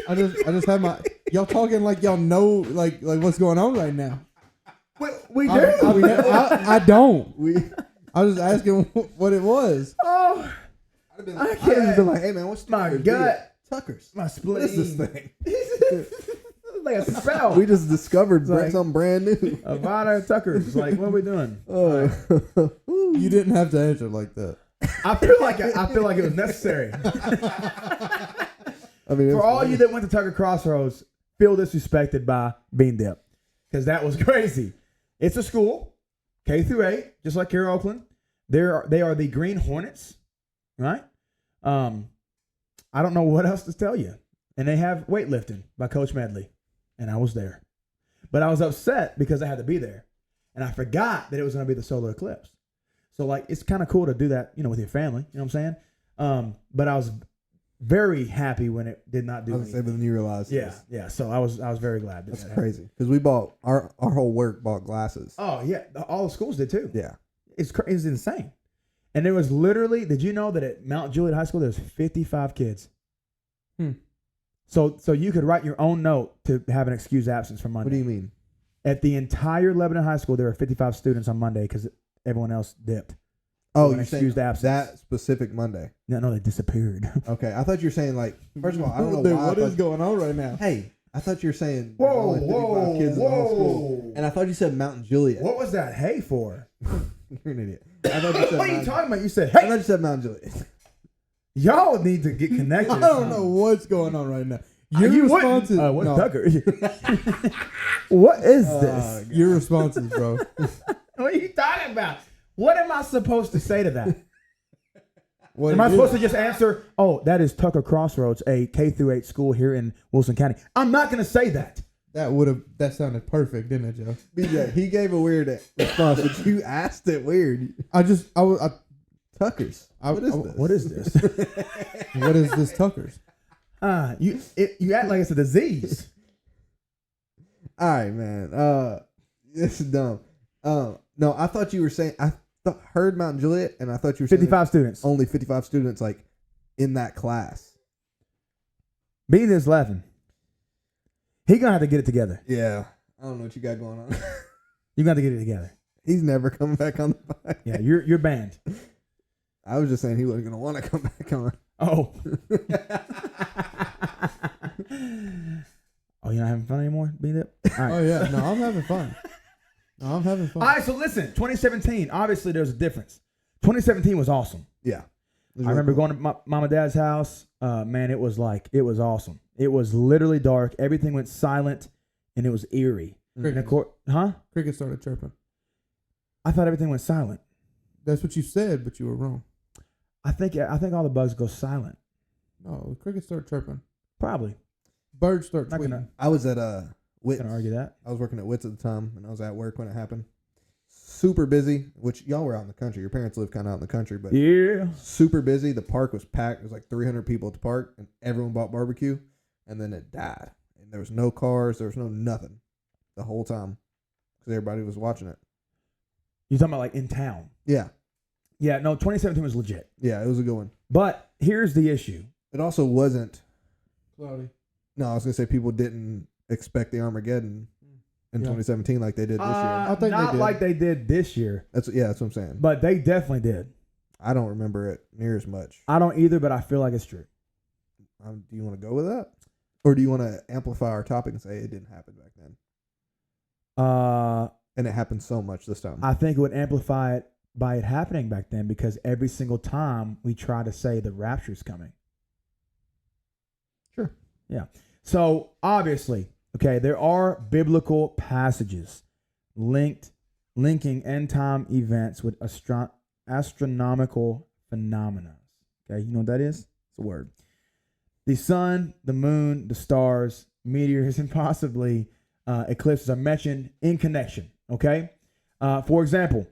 C: I just had my. Y'all talking like y'all know like what's going on right now.
A: We do.
C: I don't.
B: we
C: I was just asking what it was.
A: Oh,
B: I'd have been,
A: I
B: I'd have just
A: can't.
B: been like, hey man, what's
A: My
B: Tucker's?
A: gut.
B: Tucker's.
A: my
B: What
A: spleen.
B: is this thing?
A: Like a spell.
B: We just discovered
A: like-
B: something brand new.
A: Avada Tucker's. Like, what are we doing?
B: Oh.
C: You didn't have to answer like that.
A: I feel like it was necessary.
B: I mean,
A: For all you that went to Tucker Crossroads, feel disrespected by Bean Dip, because that was crazy. It's a school, K through 8, just like here in Oakland. They are the Green Hornets, right? I don't know what else to tell you. And they have weightlifting by Coach Medley, and I was there. But I was upset because I had to be there, and I forgot that it was going to be the solar eclipse. So like, it's kind of cool to do that, with your family. You know what I'm saying? But I was very happy when it did not do
B: I was
A: anything.
B: saying, but then you realized.
A: Yeah. So I was very glad.
B: That's crazy because we bought our whole work bought glasses.
A: Oh yeah, all the schools did too.
B: Yeah.
A: It's insane. And there was literally. Did you know that at Mount Juliet High School there's 55 kids? So you could write your own note to have an excused absence for Monday.
B: What do you mean?
A: At the entire Lebanon High School, there were 55 students on Monday because everyone else dipped.
B: Oh,
A: an
B: you're saying
A: excused absence.
B: that specific Monday.
A: No, they disappeared.
B: Okay, I thought you were saying like. First of all, I don't know
C: Dude,
B: why.
C: what is going on right now?
B: Hey, I thought you were saying
A: Whoa,
B: there's only 55
A: whoa,
B: kids in the whole school,
A: whoa.
B: and I thought you said Mount Juliet.
A: What was that hey for?
B: You're an idiot. I thought you said
A: What are you
B: Mount,
A: talking about? You said
B: I
A: hey.
B: thought you said Mount Juliet.
A: Y'all need to get connected.
C: I don't know what's going on right now. Your
A: You
C: responses.
A: wouldn't- what's
C: no,
A: Tucker? What is
B: Oh,
A: this?
C: your responses, bro.
A: What are you talking about? What am I supposed to say to that?
C: What
A: Am I
C: it
A: supposed
C: is.
A: to just answer, oh, that is Tucker Crossroads, a K through 8 school here in Wilson County? I'm not going to say that.
C: That sounded perfect, didn't it, Joe?
B: BJ, he gave a weird response, but you asked it weird. Tucker's. What is this?
A: What is this?
C: What is this Tucker's?
A: You act like it's a disease.
B: All right, man. This is dumb. No, I thought you were saying heard Mount Juliet, and I thought you were saying
A: 55 students.
B: only 55 students like in that class.
A: Bean is laughing. He going to have to get it together.
B: Yeah, I don't know what you got going on.
A: You got to get it together.
B: He's never coming back on the podcast.
A: Yeah, you're banned.
B: I was just saying he wasn't gonna want to come back on.
A: Oh. Oh, you're not having fun anymore, Bean Dip? All right.
C: Oh yeah, no, I'm having fun. No, I'm having fun.
A: All right, so listen, 2017, obviously there's a difference. 2017 was awesome.
B: Yeah,
A: I remember going to my mom and dad's house. Man, it was awesome. It was literally dark. Everything went silent, and it was eerie. And of course,
C: Cricket started chirping.
A: I thought everything went silent.
C: That's what you said, but you were wrong.
A: I think all the bugs go silent.
C: No, crickets start chirping.
A: Probably.
C: Birds start
A: Not
C: tweeting.
A: gonna,
B: I was at Wits.
A: gonna argue that.
B: I was working at Wits at the time, and I was at work when it happened. Super busy, which y'all were out in the country. Your parents live kind of out in the country, but
A: Yeah.
B: super busy. The park was packed. There was like 300 people at the park, and everyone bought barbecue, and then it died. And there was no cars. There was no nothing the whole time because everybody was watching it.
A: You talking about like in town?
B: Yeah,
A: Yeah. No, 2017 was legit.
B: yeah, it was a good one.
A: But here's the issue.
B: It also wasn't.
C: Cloudy.
B: No, I was gonna say people didn't expect the Armageddon in
C: Yeah.
B: 2017 like they did this year.
C: I think they
A: not
C: did.
A: like they did this year,
B: That's what I'm saying.
A: but they definitely did.
B: I don't remember it near as much.
A: I don't either, but I feel like it's true.
B: Do you want to go with that, or do you want to amplify our topic and say it didn't happen back then and it happened so much this time?
A: I think it would amplify it by it happening back then because every single time we try to say the rapture's coming.
B: Sure.
A: Yeah. So obviously, okay, there are biblical passages linking end time events with astronomical phenomena. Okay, you know what that is? It's a word. The sun, the moon, the stars, meteors, and possibly eclipses are mentioned in connection. Okay. For example,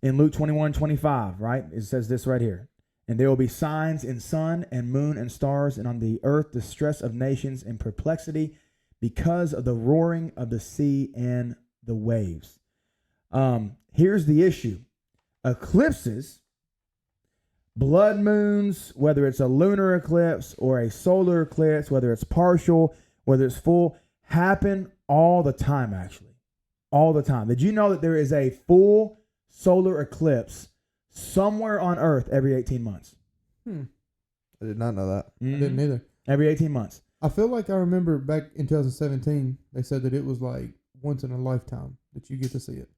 A: in Luke 21:25, right? It says this right here. And there will be signs in sun and moon and stars, and on the earth distress of nations and perplexity because of the roaring of the sea and the waves. Here's the issue. Eclipses, blood moons, whether it's a lunar eclipse or a solar eclipse, whether it's partial, whether it's full, happen all the time, actually. All the time. Did you know that there is a full solar eclipse somewhere on Earth every 18 months.
C: Hmm.
B: I did not know that.
C: I didn't either.
A: Every 18 months.
C: I feel like I remember back in 2017, they said that it was like once in a lifetime that you get to see it.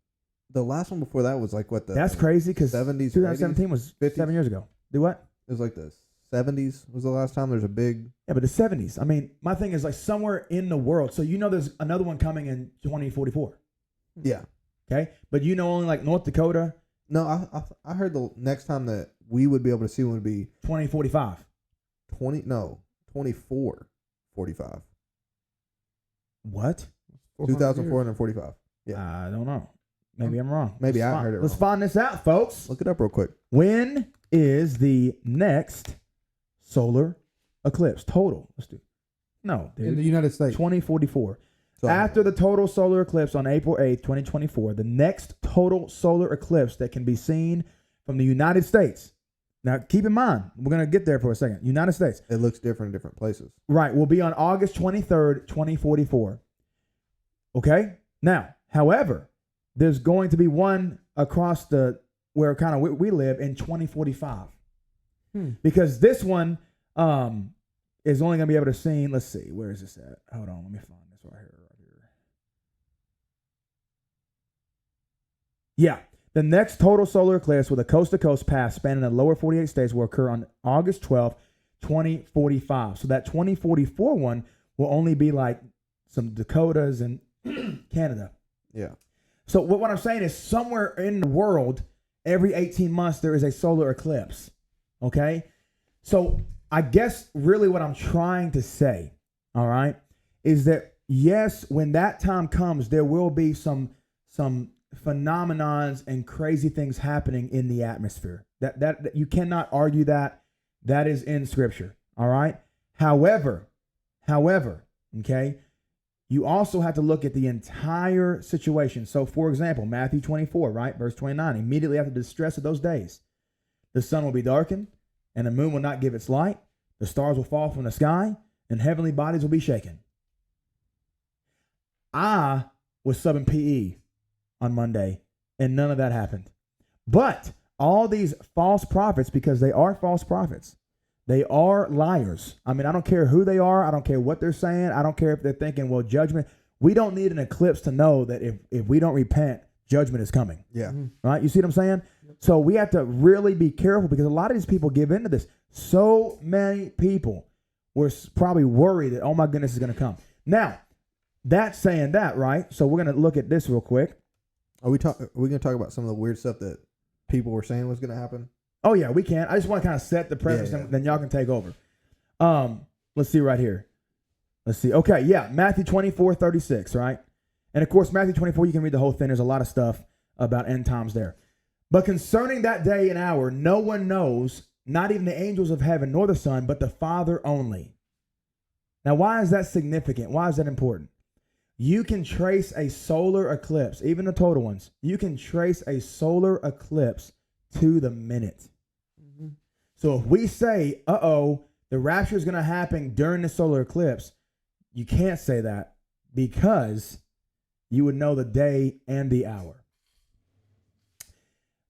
B: The last one before that was like what the
A: That's crazy because
B: 70s,
A: 2017 was
B: 50s?
A: 7 years ago. Do what?
B: It was like the 70s was the last time there's a big.
A: Yeah, but the 70s. I mean, my thing is like somewhere in the world. So there's another one coming in 2044.
B: Yeah.
A: Okay, but only like North Dakota
B: No, I heard the next time that we would be able to see one would be
A: 2045.
B: 2445.
A: What?
B: 2,445. Yeah.
A: I don't know. Maybe I'm wrong.
B: Maybe
A: Let's
B: I heard it
A: Let's
B: wrong.
A: find this out, folks.
B: Look it up real quick.
A: When is the next solar eclipse total? Let's do. No,
C: In the
A: dude.
C: United States.
A: 2044.
B: So,
A: After the total solar eclipse on April 8th, 2024, the next total solar eclipse that can be seen from the United States. Now, keep in mind, we're going to get there for a second. United States.
B: it looks different in different places.
A: Right, will be on August 23rd, 2044. Okay? Now, however, there's going to be one across where kind of we live in 2045. Because this one is only going to be able to see, let's see, where is this at? Hold on, let me find this right here. Yeah. The next total solar eclipse with a coast-to-coast path spanning the lower 48 states will occur on August 12th, 2045. So that 2044 one will only be like some Dakotas and Canada.
B: Yeah.
A: So what I'm saying is somewhere in the world, every 18 months, there is a solar eclipse. Okay? So I guess really what I'm trying to say, all right, is that yes, when that time comes, there will be some phenomenons and crazy things happening in the atmosphere. That you cannot argue that. That is in Scripture. All right. However, okay, you also have to look at the entire situation. So, for example, Matthew 24, right, verse 29. Immediately after the distress of those days, the sun will be darkened, and the moon will not give its light. The stars will fall from the sky, and heavenly bodies will be shaken. I was subbing PE on Monday, and none of that happened. But all these false prophets, because they are false prophets, they are liars. I mean, I don't care who they are. I don't care what they're saying. I don't care if they're thinking, well, judgment. We don't need an eclipse to know that if we don't repent, judgment is coming.
B: Yeah.
A: Right? You see what I'm saying? So we have to really be careful because a lot of these people give into this. So many people were probably worried that, oh my goodness, is going to come. Now, that's saying that, right? So we're going to look at this real quick.
B: Are we going to talk about some of the weird stuff that people were saying was going to happen?
A: Oh, yeah, we can. I just want to kind of set the premise,
B: Yeah.
A: and then y'all can take over. Let's see right here. Let's see. Okay, yeah, Matthew 24:36, right? And, of course, Matthew 24, you can read the whole thing. There's a lot of stuff about end times there. But concerning that day and hour, no one knows, not even the angels of heaven, nor the Son, but the Father only. Now, why is that significant? Why is that important? You can trace a solar eclipse, even the total ones. You can trace a solar eclipse to the minute. So if we say, the rapture is going to happen during the solar eclipse, you can't say that because you would know the day and the hour.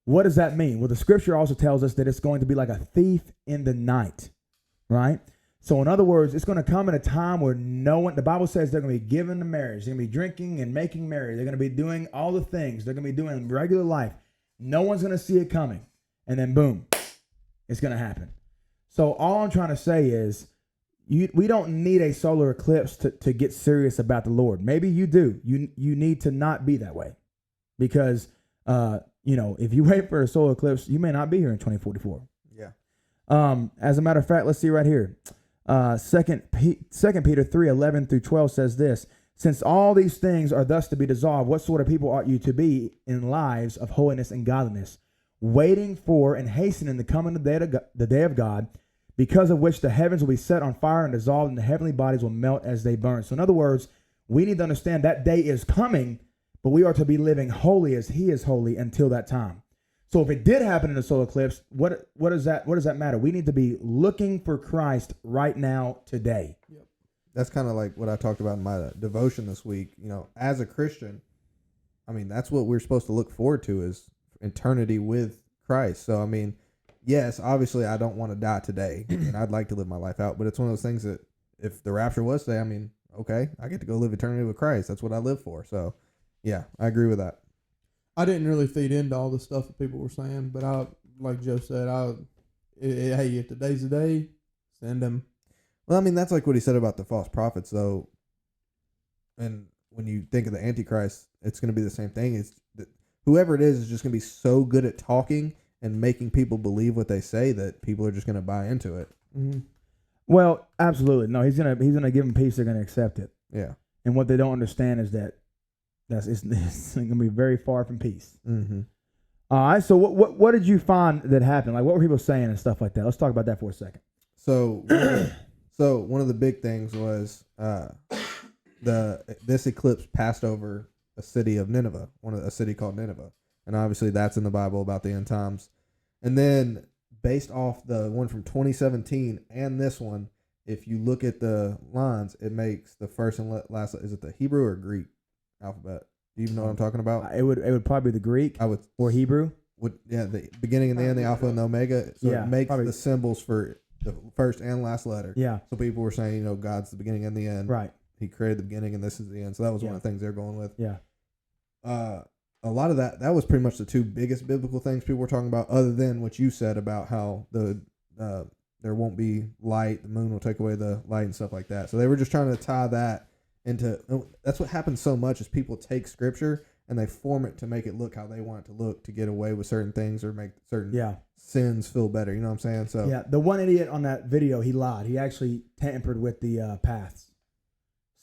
A: What does that mean? Well, the scripture also tells us that it's going to be like a thief in the night, right? So in other words, it's going to come at a time where the Bible says they're going to be given to marriage. They're going to be drinking and making merry. They're going to be doing all the things. They're going to be doing regular life. No one's going to see it coming. And then boom, it's going to happen. So all I'm trying to say is we don't need a solar eclipse to get serious about the Lord. Maybe you do. You need to not be that way because, if you wait for a solar eclipse, you may not be here in 2044.
B: Yeah.
A: As a matter of fact, let's see right here. 2 Peter 3:11 through 12 says this: since all these things are thus to be dissolved, what sort of people ought you to be in lives of holiness and godliness, waiting for and hastening the coming of the day of God, because of which the heavens will be set on fire and dissolved, and the heavenly bodies will melt as they burn. So in other words, we need to understand that day is coming, but we are to be living holy as he is holy until that time. So if it did happen in a solar eclipse, what does that matter? We need to be looking for Christ right now, today.
C: Yep.
B: That's kind of like what I talked about in my devotion this week. As a Christian, I mean, that's what we're supposed to look forward to is eternity with Christ. So I mean, yes, obviously I don't want to die today, and I'd like to live my life out. But it's one of those things that if the rapture was today, I mean, okay, I get to go live eternity with Christ. That's what I live for. So yeah, I agree with that.
C: I didn't really feed into all the stuff that people were saying, but I, like Joe said, hey, if today's the day, send them.
B: Well, I mean, that's like what he said about the false prophets, though. And when you think of the Antichrist, it's going to be the same thing. It's that whoever it is just going to be so good at talking and making people believe what they say that people are just going to buy into it.
C: Mm-hmm.
A: Well, absolutely. No, he's gonna give them peace. They're gonna accept it.
B: Yeah.
A: And what they don't understand is that it's gonna be very far from peace.
B: Mm-hmm.
A: All right. So what did you find that happened? Like, what were people saying and stuff like that? Let's talk about that for a second.
B: So, one of the big things was this eclipse passed over a city of Nineveh, a city called Nineveh, and obviously that's in the Bible about the end times. And then, based off the one from 2017 and this one, if you look at the lines, it makes the first and last. Is it the Hebrew or Greek alphabet? Do you even know what I'm talking about?
A: It would probably be the Greek.
B: I would
A: or Hebrew.
B: The beginning and the end, the alpha and the omega. So
A: Yeah,
B: it makes
A: probably.
B: the symbols for the first and last letter.
A: Yeah.
B: So people were saying, God's the beginning and the end.
A: Right.
B: He created the beginning and this is the end. So that was one
A: Yeah.
B: of the things they're going with.
A: Yeah.
B: A lot of that was pretty much the two biggest biblical things people were talking about, other than what you said about how there won't be light, the moon will take away the light and stuff like that. So they were just trying to tie that into. That's what happens so much is people take scripture and they form it to make it look how they want it to look, to get away with certain things or make certain sins feel better. You know what I'm saying? So
A: yeah, the one idiot on that video, he lied. He actually tampered with the paths.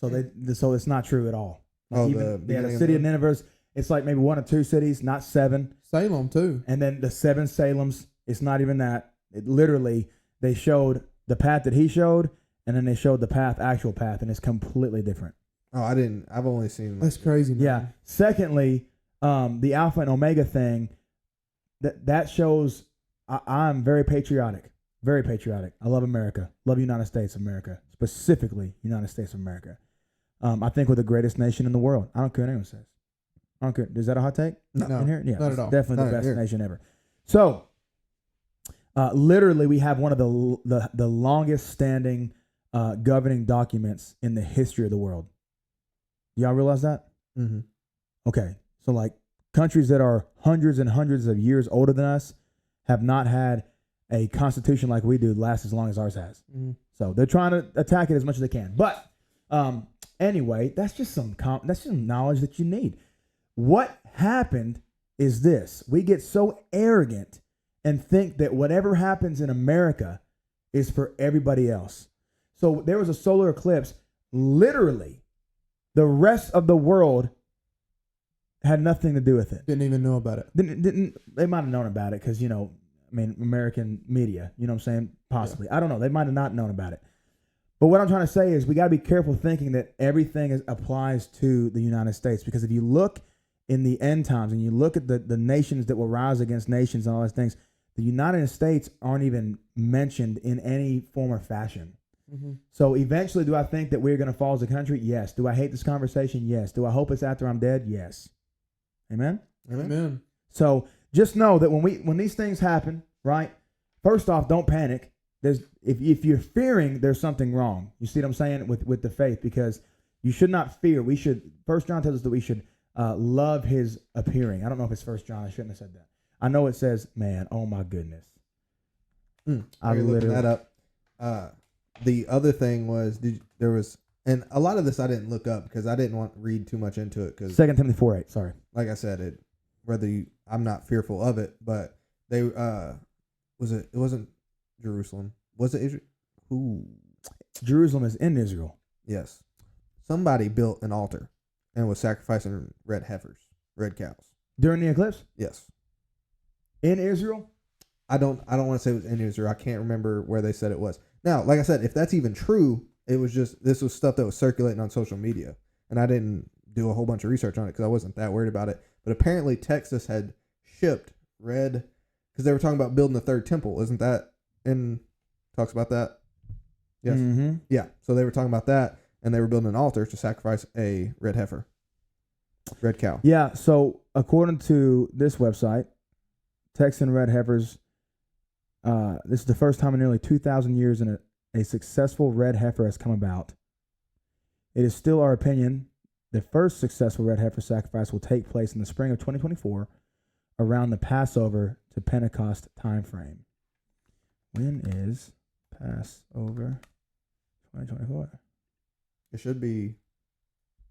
A: So so it's not true at all. Like the city of Nineveh. It's like maybe one or two cities, not seven.
C: Salem too.
A: And then the 7 Salems, it's not even that. It literally, they showed the path that he showed, and then they showed the actual path, and it's completely different.
B: Oh, I didn't. I've only seen.
C: That's crazy, man.
A: Yeah. Secondly, the Alpha and Omega thing, that shows I'm very patriotic. Very patriotic. I love America. Love United States of America. Specifically, United States of America. I think we're the greatest nation in the world. I don't care what anyone says. I don't care. Is that a hot take?
C: No,
A: in here? Yeah,
C: not at all.
A: Definitely
B: Not
A: the best
B: here.
A: nation ever. So, literally, we have one of the longest standing governing documents in the history of the world. Y'all realize that?
B: Mm-hmm.
A: Okay. So, like, countries that are hundreds and hundreds of years older than us have not had a constitution like we do last as long as ours has.
C: Mm-hmm.
A: So they're trying to attack it as much as they can. But anyway, that's just some knowledge that you need. What happened is this: we get so arrogant and think that whatever happens in America is for everybody else. So there was a solar eclipse. Literally, the rest of the world had nothing to do with it.
C: Didn't even know about it.
A: Didn't they might have known about it because, American media, you know what I'm saying? Possibly. Yeah. I don't know. They might have not known about it. But what I'm trying to say is we got to be careful thinking that everything applies to the United States, because if you look in the end times and you look at the nations that will rise against nations and all those things, the United States aren't even mentioned in any form or fashion.
C: Mm-hmm.
A: So eventually, do I think that we're going to fall as a country? Yes. Do I hate this conversation? Yes. Do I hope it's after I'm dead? Yes. Amen?
C: Amen.
A: So just know that when these things happen, right? First off, don't panic. If you're fearing, there's something wrong. You see what I'm saying with the faith, because you should not fear. We should. 1 John tells us that we should love his appearing. I don't know if it's 1 John. I shouldn't have said that. I know it says, man. Oh my goodness.
B: I looking that up. The other thing was and a lot of this I didn't look up because I didn't want to read too much into it. Because
A: 2 Timothy 4:8. Sorry.
B: Like I said, I'm not fearful of it, but they it wasn't Jerusalem. Was it Israel? Who?
A: Jerusalem is in Israel.
B: Yes. Somebody built an altar and was sacrificing red cows.
A: During the eclipse?
B: Yes.
A: In Israel?
B: I don't want to say it was in Israel. I can't remember where they said it was. Now, like I said, if that's even true, this was stuff that was circulating on social media, and I didn't do a whole bunch of research on it because I wasn't that worried about it. But apparently Texas had shipped red, because they were talking about building the third temple. Isn't that talks about that? Yes.
A: Mm-hmm.
B: Yeah. So they were talking about that, and they were building an altar to sacrifice a red cow.
A: Yeah. So according to this website, Texan red heifers. This is the first time in nearly 2,000 years in a successful red heifer has come about. It is still our opinion the first successful red heifer sacrifice will take place in the spring of 2024 around the Passover to Pentecost time frame. When is Passover 2024?
B: It should be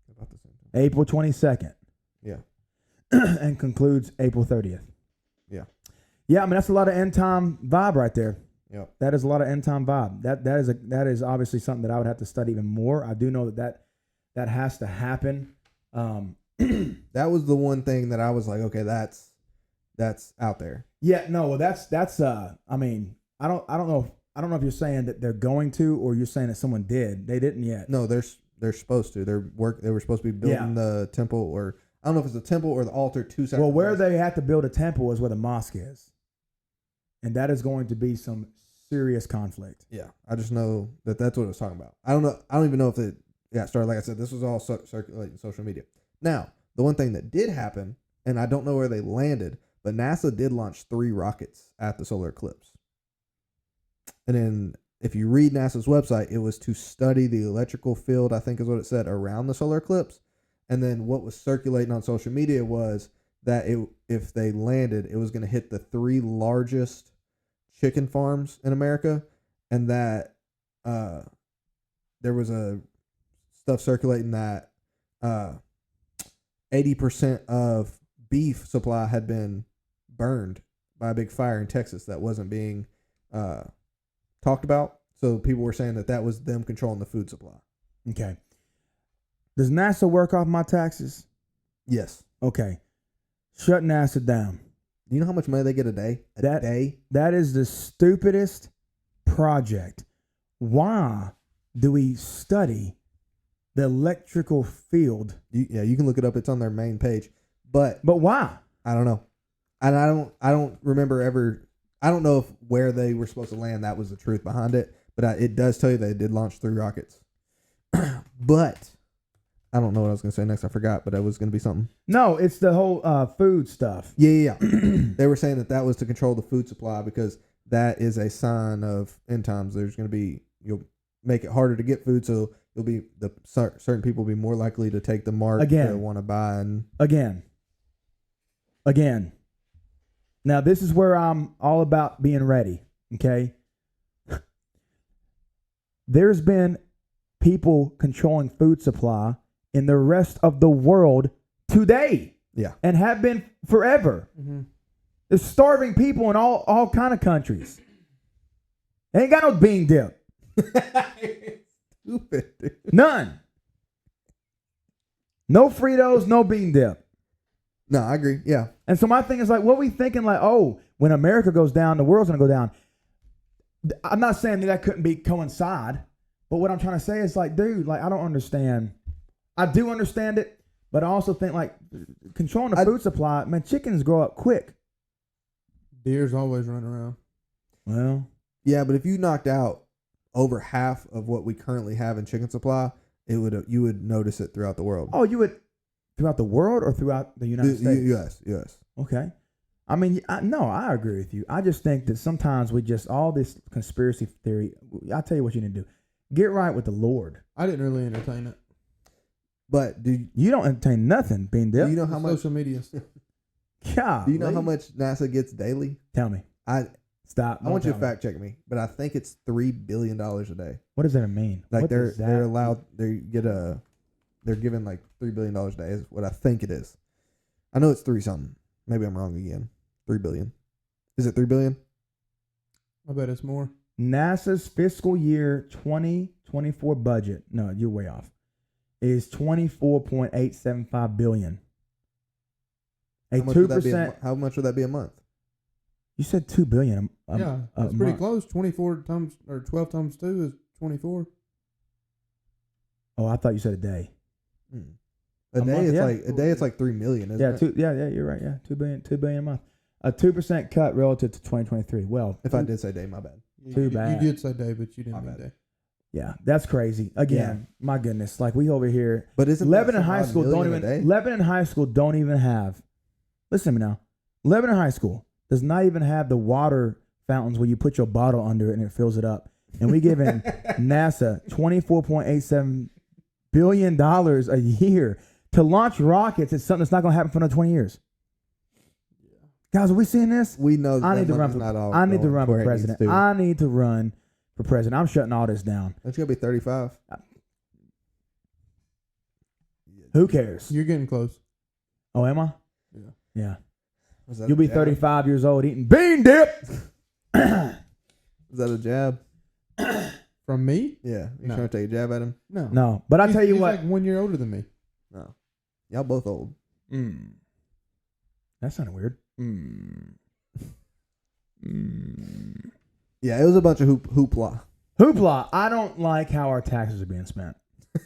B: about the same time.
A: April 22nd.
B: Yeah.
A: And concludes April 30th.
B: Yeah.
A: Yeah, I mean that's a lot of end time vibe right there.
B: Yep.
A: That is a lot of end time vibe. That is obviously something that I would have to study even more. I do know that has to happen.
B: That was the one thing that I was like, okay, that's out there.
A: Yeah, no, well that's I mean, I don't know if you're saying that they're going to or you're saying that someone did. They didn't yet.
B: No, they're supposed to. They were supposed to be building the temple, or I don't know if it's a temple or the altar to sacrifice.
A: Well, where they have to build a temple is where the mosque is. And that is going to be some serious conflict.
B: Yeah, I just know that's what it was talking about. I don't know. I don't even know if it started. Like I said, this was all circulating social media. Now, the one thing that did happen, and I don't know where they landed, but NASA did launch 3 rockets at the solar eclipse. And then if you read NASA's website, it was to study the electrical field, I think is what it said, around the solar eclipse. And then what was circulating on social media was that if they landed, it was going to hit the 3 largest chicken farms in America, and that there was a stuff circulating that 80% of beef supply had been burned by a big fire in Texas that wasn't being talked about. So people were saying that was them controlling the food supply.
A: Okay. Does NASA work off my taxes?
B: Yes.
A: Okay. Shut NASA down.
B: Do you know how much money they get a day? A day?
A: That is the stupidest project. Why do we study the electrical field?
B: You can look it up. It's on their main page. But
A: why?
B: I don't know. And I don't remember ever. I don't know if where they were supposed to land that was the truth behind it. But it does tell you they did launch 3 rockets. But I don't know what I was going to say next. I forgot, but it was going to be something.
A: No, it's the whole food stuff.
B: Yeah. They were saying that was to control the food supply because that is a sign of end times. There's going to be, you'll make it harder to get food, so you'll be certain people will be more likely to take the mark to want to buy. And
A: Again. Now, this is where I'm all about being ready, okay? There's been people controlling food supply in the rest of the world today.
B: Yeah.
A: And have been forever.
C: Mm-hmm.
A: There's starving people in all kind of countries. They ain't got no bean dip.
B: Stupid.
A: None. No Fritos, no bean dip.
B: No, I agree. Yeah.
A: And so my thing is like, what are we thinking? Like, oh, when America goes down, the world's going to go down. I'm not saying that couldn't be coincide, but what I'm trying to say is like, dude, like, I don't understand. I do understand it, but I also think like controlling the food supply, man, chickens grow up quick.
C: Deer's always running around.
A: Well,
B: yeah, but if you knocked out over half of what we currently have in chicken supply, you would notice it throughout the world.
A: Oh, you would throughout the world or throughout the United States?
B: U.S.
A: Okay. I mean, I agree with you. I just think that sometimes we just, all this conspiracy theory, I'll tell you what you need to do. Get right with the Lord.
C: I didn't really entertain it.
B: But
A: you don't entertain nothing, being there.
B: Do you know how much
C: social media stuff?
A: God,
B: do you know how much NASA gets daily?
A: Tell me. Stop.
B: I want you to fact check me, but I think it's $3 billion a day.
A: What does that mean?
B: Like
A: What
B: they're
A: does that
B: allowed they're given like $3 billion a day is what I think it is. I know it's 3 something. Maybe I'm wrong again. 3 billion. Is it 3 billion?
C: I bet it's more.
A: NASA's fiscal year 2024 budget, no, you're way off, is $24.875 billion.
B: How much would that be a month?
A: You said $2 billion.
C: Yeah, that's pretty close. 24 times or 12 times 2 is 24.
A: Oh, I thought you said a day.
B: A day it's like 3 million, isn't it?
A: Yeah, you're right. Yeah, $2 billion a month. A 2% cut relative to 2023. Well,
B: if I did say day, my bad.
A: Too bad.
C: You did say day, but you didn't mean day.
A: Yeah, that's crazy. Again, my goodness, like we over here.
B: But isn't
A: Lebanon High School don't even have. Listen to me now. Lebanon High School does not even have the water fountains where you put your bottle under it and it fills it up. And we giving NASA $24.87 billion a year to launch rockets. It's something that's not going to happen for another 20 years. Guys, are we seeing this?
B: We know that
A: I need to
B: money's
A: run
B: not
A: for.
B: all
A: I need to
B: going
A: run
B: where
A: for
B: it needs
A: president.
B: to.
A: I need to run for president. I'm shutting all this down.
B: That's gonna be 35.
A: Who cares?
C: You're getting close.
A: Oh, am I?
C: Yeah.
A: Yeah.
B: Was that
A: You'll
B: a
A: be
B: jab?
A: 35 years old eating bean dip.
B: Is that a jab?
C: From me?
B: Yeah. You
C: No.
B: trying to take a jab at him?
C: No.
A: No, but I
C: He's-
A: tell you
C: he's
A: what.
C: like 1 year older than me.
B: No. Y'all both old.
A: That sounded weird.
B: Yeah, it was a bunch of hoopla.
A: Hoopla. I don't like how our taxes are being spent.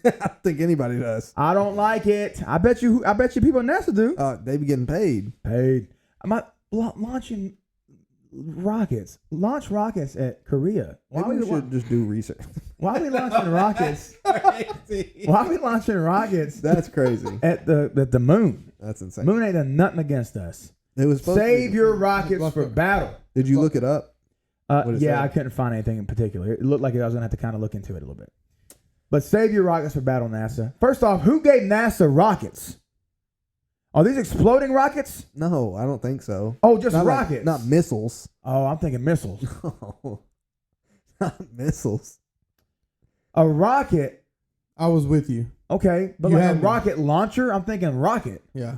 B: I don't think anybody does.
A: I don't like it. I bet you people in NASA do.
B: They be getting paid.
A: Paid. I'm not launching rockets. Launch rockets at Korea.
B: Maybe we should just do research.
A: Why are we launching rockets? Why are we launching rockets
B: That's crazy.
A: at the moon?
B: That's insane.
A: Moon ain't done nothing against us.
B: It was supposed to
A: Save
B: be-
A: your rockets for battle.
B: Did you look it up? What it
A: Yeah,
B: said?
A: I couldn't find anything in particular. It looked like I was gonna have to kind of look into it a little bit. But save your rockets for battle, NASA. First off, who gave NASA rockets? Are these exploding rockets?
B: No, I don't think so.
A: Oh, just
B: Not like-
A: rockets.
B: not missiles.
A: Oh, I'm thinking missiles.
B: No, not missiles.
A: A rocket,
C: I was with you.
A: okay, but
C: You
A: like a
C: had me.
A: rocket launcher, I'm thinking rocket.
C: Yeah.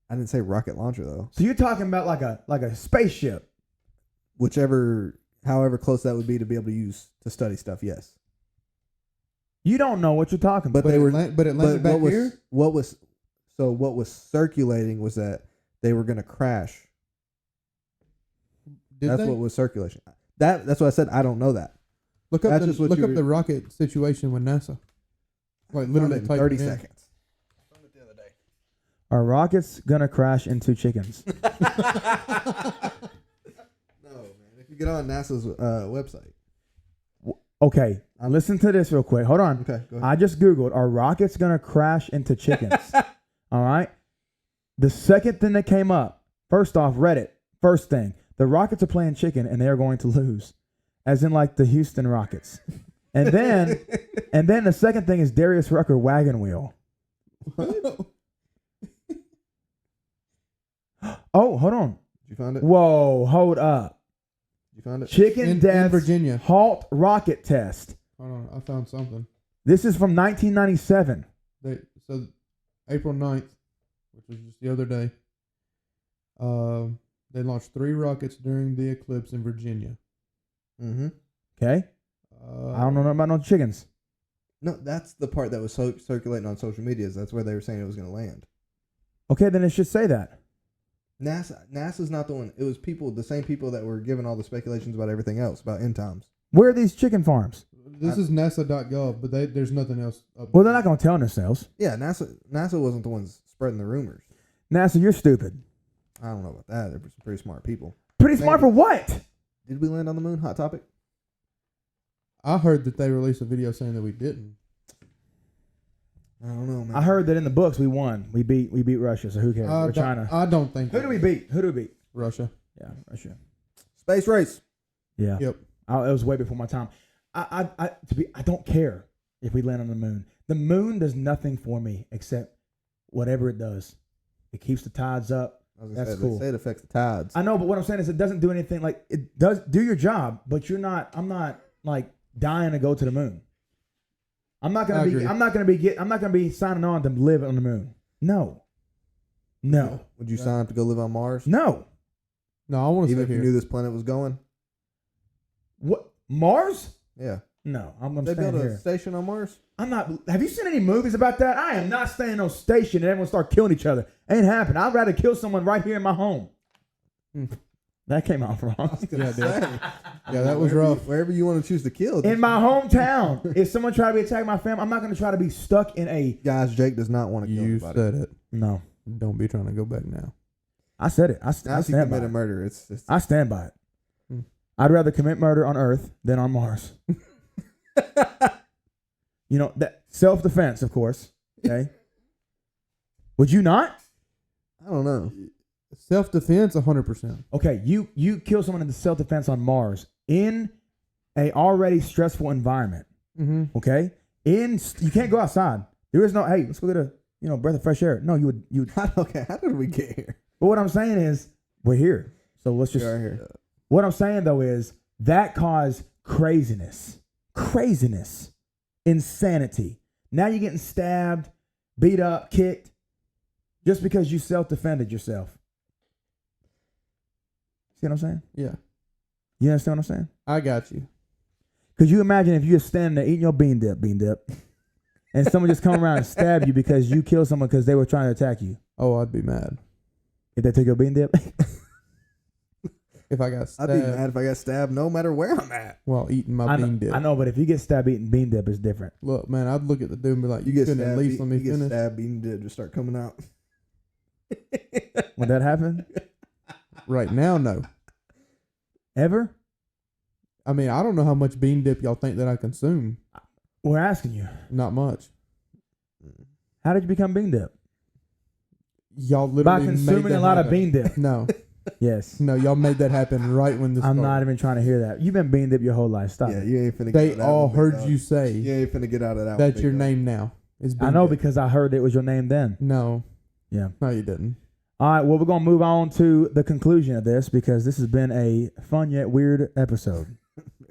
B: I didn't say rocket launcher though.
A: So you're talking about like a spaceship.
B: However close that would be to be able to use to study stuff. Yes,
A: You don't know what you're talking about.
B: but they were.
C: But it landed back here?
B: What was circulating was that they were going to crash.
C: Did
B: That's
C: they?
B: what was circulation. That's what I said. I don't know that.
C: Look up
B: that's just what
C: look
B: you
C: up
B: were-
C: the rocket situation with NASA. Like literally
B: in
C: type
B: 30
C: it in.
B: seconds.
A: Are rockets gonna crash into chickens?
B: No, man. If you get on NASA's website.
A: Okay, listen to this real quick. Hold on.
B: Okay, go ahead.
A: I just Googled, are rockets going to crash into chickens? All right. The second thing that came up, first off, Reddit, first thing, the Rockets are playing chicken and they are going to lose, as in like the Houston Rockets. And then the second thing is Darius Rucker wagon wheel. Oh, hold on.
B: Did you find it?
A: Whoa, hold up.
B: Did you find it?
A: Chicken
C: In
A: deaths
C: Virginia.
A: halt rocket test.
C: Hold on, I found something.
A: This is from 1997.
C: So April 9th, which was just the other day, they launched 3 rockets during the eclipse in Virginia.
B: Mm-hmm.
A: Okay. I don't know nothing about no chickens.
B: No, that's the part that was circulating on social media. That's where they were saying it was going to land.
A: Okay, then it should say that.
B: NASA's not the one. It was the same people that were giving all the speculations about everything else, about end times.
A: Where are these chicken farms?
C: This is NASA.gov, but there's nothing else up
A: Well,
C: there.
A: they're not going to tell themselves.
B: Yeah, NASA wasn't the ones spreading the rumors.
A: NASA, you're stupid.
B: I don't know about that. They're some pretty smart people.
A: Pretty smart
B: Maybe.
A: for what?
B: Did we land on the moon? Hot topic?
C: I heard that they released a video saying that we didn't.
B: I don't know, man.
A: I heard that in the books we won. We beat Russia, so who cares? Or China.
C: I don't think.
A: Who do we beat?
C: Russia.
A: Yeah, Russia.
B: Space race.
A: Yeah.
C: Yep.
A: It was way before my time. I don't care if we land on the moon. The moon does nothing for me except whatever it does. It keeps the tides up.
B: I was
A: That's
B: gonna say,
A: cool.
B: They say it affects the tides.
A: I know, but what I'm saying is it doesn't do anything. Like, it does do your job, but I'm not like dying to go to the moon. I'm not gonna be signing on to live on the moon. No.
B: Would you sign up to go live on Mars?
A: No.
C: No, I want to
B: Even
C: stay
B: if you
C: here.
B: knew this planet was going?
A: What? Mars?
B: Yeah.
A: No, I'm
B: They
A: staying
B: built a
A: here.
B: station on Mars?
A: I'm not. Have you seen any movies about that? I am not staying on station and everyone start killing each other. Ain't happening. I'd rather kill someone right here in my home. That came out wrong.
C: Yeah, it did. Yeah, that was rough.
B: Wherever you want to choose to kill.
A: In my hometown, if someone try to be attacking my family, I'm not going to try to be stuck in a.
B: Guys, Jake does not want to kill
C: You
B: anybody.
C: said it.
A: No,
C: Don't be trying to go back now.
A: I said it. I
B: Now if you
A: stand by
B: commit a
A: it.
B: murder, it's
A: I stand by it.
C: Hmm.
A: I'd rather commit murder on Earth than on Mars. You know, that self-defense, of course. Okay. Would you not?
B: I don't know.
C: Self-defense, 100%.
A: Okay, you kill someone in the self-defense on Mars in a already stressful environment.
C: Mm-hmm.
A: Okay, you can't go outside. There is no, hey, let's go get a breath of fresh air. No, you would.
B: Okay, how did we get here?
A: But what I'm saying is we're here, so let's just.
B: We are here.
A: What I'm saying though is that caused craziness, insanity. Now you're getting stabbed, beat up, kicked, just because you self-defended yourself. See what I'm saying?
C: Yeah,
A: You understand what I'm saying?
C: I got you.
A: Could you imagine if you're standing there eating your bean dip, and someone just come around and stab you because you killed someone because they were trying to attack you?
C: Oh, I'd be mad
A: If they took your bean dip?
C: if I got
B: I'd
C: stabbed
B: be mad if I got stabbed no matter where I'm at.
C: while eating my bean dip.
A: I know, but if you get stabbed eating bean dip, it's different.
C: Look, man, I'd look at the dude and be like,
B: You
C: "You
B: get
C: couldn't
B: stabbed,
C: at least let me
B: you get
C: finish."
B: stabbed, bean dip just start coming out.
A: Would that happen?
C: Right now, no.
A: Ever?
C: I mean, I don't know how much bean dip y'all think that I consume.
A: We're asking you.
C: Not much.
A: How did you become bean dip?
C: Y'all
A: By
C: literally made
A: consuming
C: that
A: a lot of
C: happen.
A: bean dip.
C: No,
A: Yes.
C: no, y'all made that happen right when this.
A: I'm
C: started.
A: not even trying to hear that. You've been bean dip your whole life. Stop
B: Yeah,
A: it.
B: you ain't finna.
C: They
B: get that
C: all
B: one, big
C: heard
B: dog.
C: you say
B: You ain't finna get out of that. one,
C: that's
B: big
C: your
B: dog.
C: name now. Is
A: I
C: bean
A: know
C: dip.
A: because I heard it was your name then.
C: No,
A: Yeah.
C: no, you didn't.
A: All right. Well, we're going to move on to the conclusion of this because this has been a fun yet weird episode.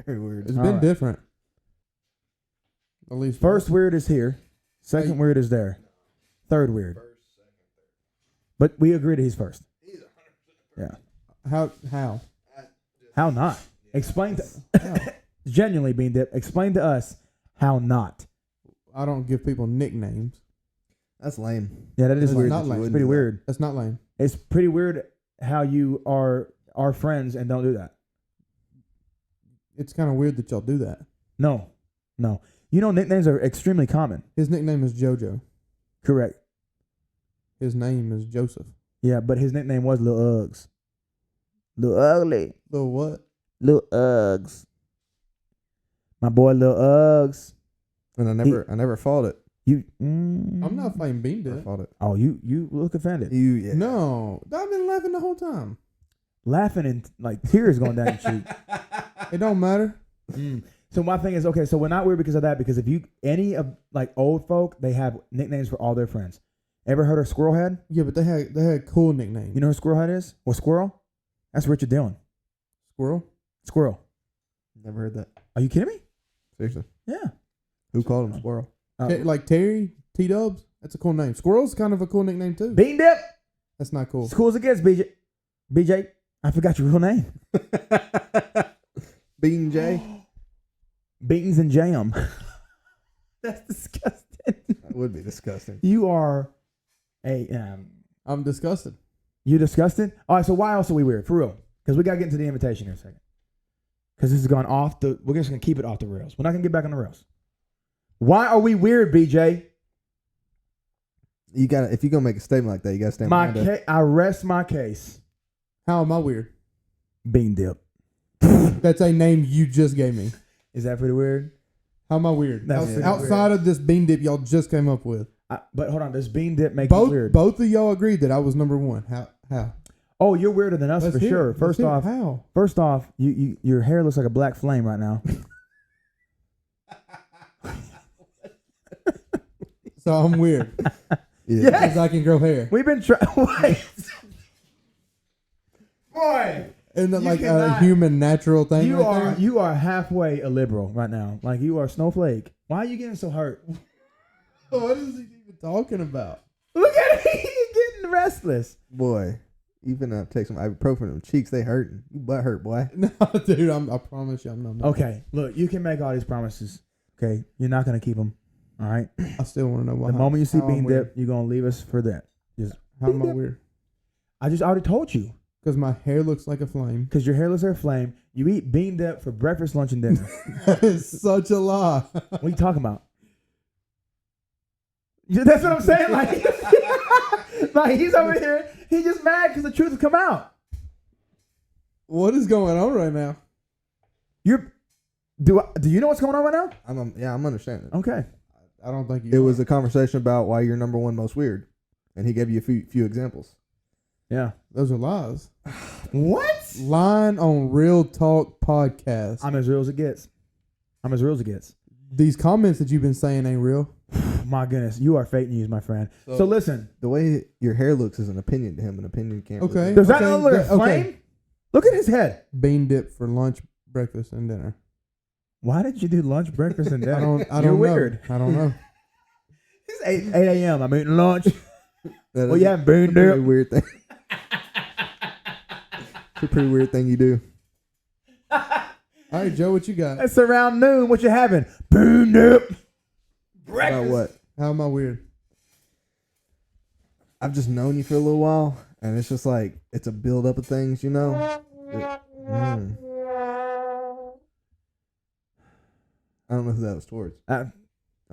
B: Very weird.
C: It's
A: All
C: been
A: right.
C: different. At least
A: First weird is here. Second
C: Hey.
A: weird is there. Third weird. But we agree that he's first. Yeah.
C: how
A: How not? Explain to
C: how?
A: genuinely bean dip. Explain to us how not.
C: I don't give people nicknames.
B: That's lame.
A: Yeah, that is
C: It's
A: weird.
C: not
A: It's
C: lame.
A: pretty weird.
C: That's not lame.
A: It's pretty weird how you are friends and don't do that.
C: It's kind of weird that y'all do that.
A: No. You know, nicknames are extremely common.
C: His nickname is JoJo.
A: Correct.
C: His name is Joseph.
A: Yeah, but his nickname was Lil Uggs. Lil Ugly.
C: So what?
A: Lil Uggs. My boy Lil Uggs.
B: And I never fought it.
A: You.
C: I'm not playing bean
B: Never
C: dip.
B: fought it.
A: Oh, you look offended.
B: Yeah.
C: No, I've been laughing the whole time.
A: Laughing and like tears going down your cheek.
C: It don't matter.
A: So my thing is, okay, so we're not weird because of that. Because if you any of like old folk, they have nicknames for all their friends. Ever heard of Squirrelhead?
C: Yeah, but they had cool nicknames.
A: You know who Squirrelhead is? Well, Squirrel. That's Richard Dillon.
C: Squirrel.
A: Squirrel.
B: Never heard that.
A: Are you kidding me?
B: Seriously.
A: Yeah.
B: Who called him Squirrel?
C: Like Terry T Dubs. That's a cool name. Squirrel's kind of a cool nickname too.
A: Bean Dip.
C: That's not cool.
A: As cool as it gets, BJ. BJ. I forgot your real name.
B: Bean J.
A: Beans and jam. That's disgusting.
B: That would be disgusting.
A: You are a
C: I'm disgusted.
A: you disgusted? All right, so why else are we weird? For real. Because we got to get into the invitation here in a second. Because this is going off the, we're just going to keep it off the rails. We're not going to get back on the rails. Why are we weird, BJ?
B: You got if you're gonna make a statement like that, you gotta stand behind it.
A: I rest my case.
C: How am I weird?
A: Bean Dip.
C: That's a name you just gave me.
A: Is that pretty weird?
C: How am I weird?
A: That's
B: pretty
C: Outside of this bean dip y'all just came up with.
A: But hold on, does Bean Dip make you weird?
C: Both of y'all agreed that I was number one. How?
A: Oh, you're weirder than us
C: Let's
A: for
C: hear
A: sure.
C: it. Let's hear it. How?
A: First off, your hair looks like a black flame right now.
C: So I'm weird
B: Yeah.
A: Yeah.
C: because I can grow hair.
A: We've been trying. Boy,
C: Isn't that
A: You
C: like
A: cannot-
C: a human natural thing?
A: you
C: right
A: are
C: there?
A: you are halfway a liberal right now. Like you are a snowflake. Why are you getting so hurt?
C: What is he even talking about?
A: Look at him. He's getting restless.
B: Boy, you finna take some ibuprofen. Them cheeks, they hurting. You butt hurt, boy.
C: No, dude, I promise you, I'm not.
A: Okay, look, you can make all these promises. Okay, you're not gonna keep them. All right.
C: I still want to know why.
A: The moment you see
C: how I'm
A: Bean
C: weird.
A: Dip, you're gonna leave us for that.
C: How am I weird?
A: I already told you.
C: Because my hair looks like a flame.
A: Because your hair looks like a flame. You eat Bean Dip for breakfast, lunch, and dinner.
C: That is such a lie.
A: What are you talking about? That's what I'm saying. Like he's over here. He's just mad because the truth has come out.
C: What is going on right now?
A: Do you know what's going on right now?
B: I'm understanding.
A: Okay.
C: I don't think you.
B: It was a conversation about why you're number one most weird, and he gave you a few examples.
A: Yeah.
C: Those are lies.
A: What?
C: Lying on Real Talk Podcast.
A: I'm as real as it gets. I'm as real as it gets.
C: These comments that you've been saying ain't real.
A: My goodness, you are fake news, my friend. So listen,
B: The way your hair looks is an opinion to him. An opinion can't.
C: Okay.
B: Really
A: does that
C: Okay,
A: look like a
C: okay.
A: flame? Look at his head.
C: Bean dip for lunch, breakfast, and dinner.
A: Why did you do lunch, breakfast, and dinner?
C: I
A: You're
C: don't
A: weird.
C: know. I don't know.
A: It's 8 a.m. I'm eating lunch.
B: That
A: Well,
B: is
A: you having bean
B: a pretty
A: dip?
B: weird thing. It's a pretty weird thing you do.
C: All right, Joe, what you got?
A: It's around noon. What you having? Bean dip.
B: About what?
C: How am I weird?
B: I've just known you for a little while, and it's just like it's a build up of things, you know. I don't know who that was towards. Oh,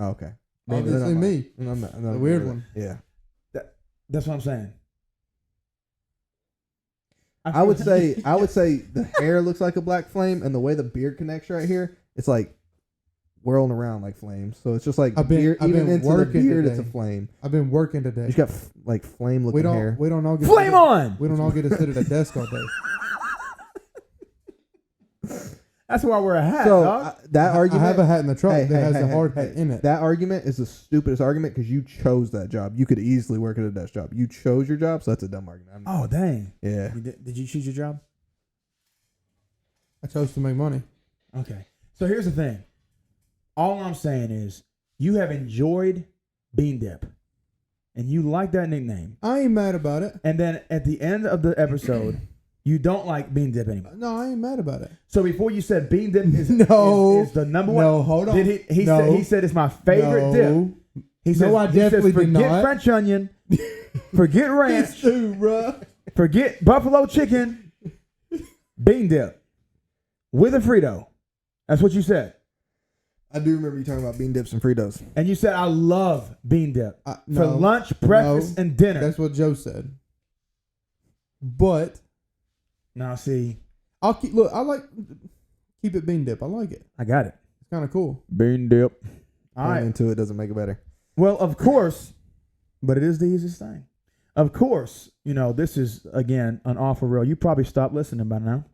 B: okay.
C: Obviously
B: Then
C: me.
B: I'm not
C: The weird one.
B: Yeah.
A: That's what I'm saying.
B: I would say the hair looks like a black flame, and the way the beard connects right here, it's like whirling around like flames. So it's just like
C: I've been
B: even into the
C: working
B: beard, it's a
C: today.
B: flame.
C: I've been working today.
B: He's got like flame looking hair.
C: We don't all get
A: Flame on.
C: We don't all get to sit at a desk all day.
A: That's why I wear a hat,
B: So
A: dog.
B: that argument,
C: I have a hat in the truck
B: Hey,
C: that
B: hey,
C: has
B: hey,
C: a
B: hey,
C: hard
B: hey.
C: hat in it.
B: That argument is the stupidest argument because you chose that job. You could easily work at a desk job. You chose your job, so that's a dumb argument.
A: Oh, dang.
B: Yeah.
A: Did you choose your job?
C: I chose to make money.
A: Okay. So here's the thing. All I'm saying is you have enjoyed Bean Dip, and you like that nickname.
C: I ain't mad about it.
A: And then at the end of the episode, you don't like Bean Dip anymore.
C: No, I ain't mad about it.
A: So before you said Bean Dip is,
C: No.
A: is the number one.
C: No, hold on.
A: Did he
C: No.
A: said he said it's my favorite dip.
C: No.
A: He says,
C: I definitely did
A: forget
C: not.
A: French onion, forget ranch,
C: It's true, bruh.
A: forget buffalo chicken, Bean Dip with a Frito. That's what you said.
B: I do remember you talking about bean dips and Fritos.
A: And you said I love Bean Dip for
C: No.
A: lunch, breakfast,
C: No.
A: and dinner.
C: That's what Joe said. But
A: Now see,
C: I like keep it bean dip. I like it.
A: I got it.
C: It's kind of cool.
A: Bean Dip. All
B: Going
A: right.
B: into it doesn't make it better.
A: Well, of course, but it is the easiest thing. Of course, you know, this is, again, an awful real. You probably stopped listening by now.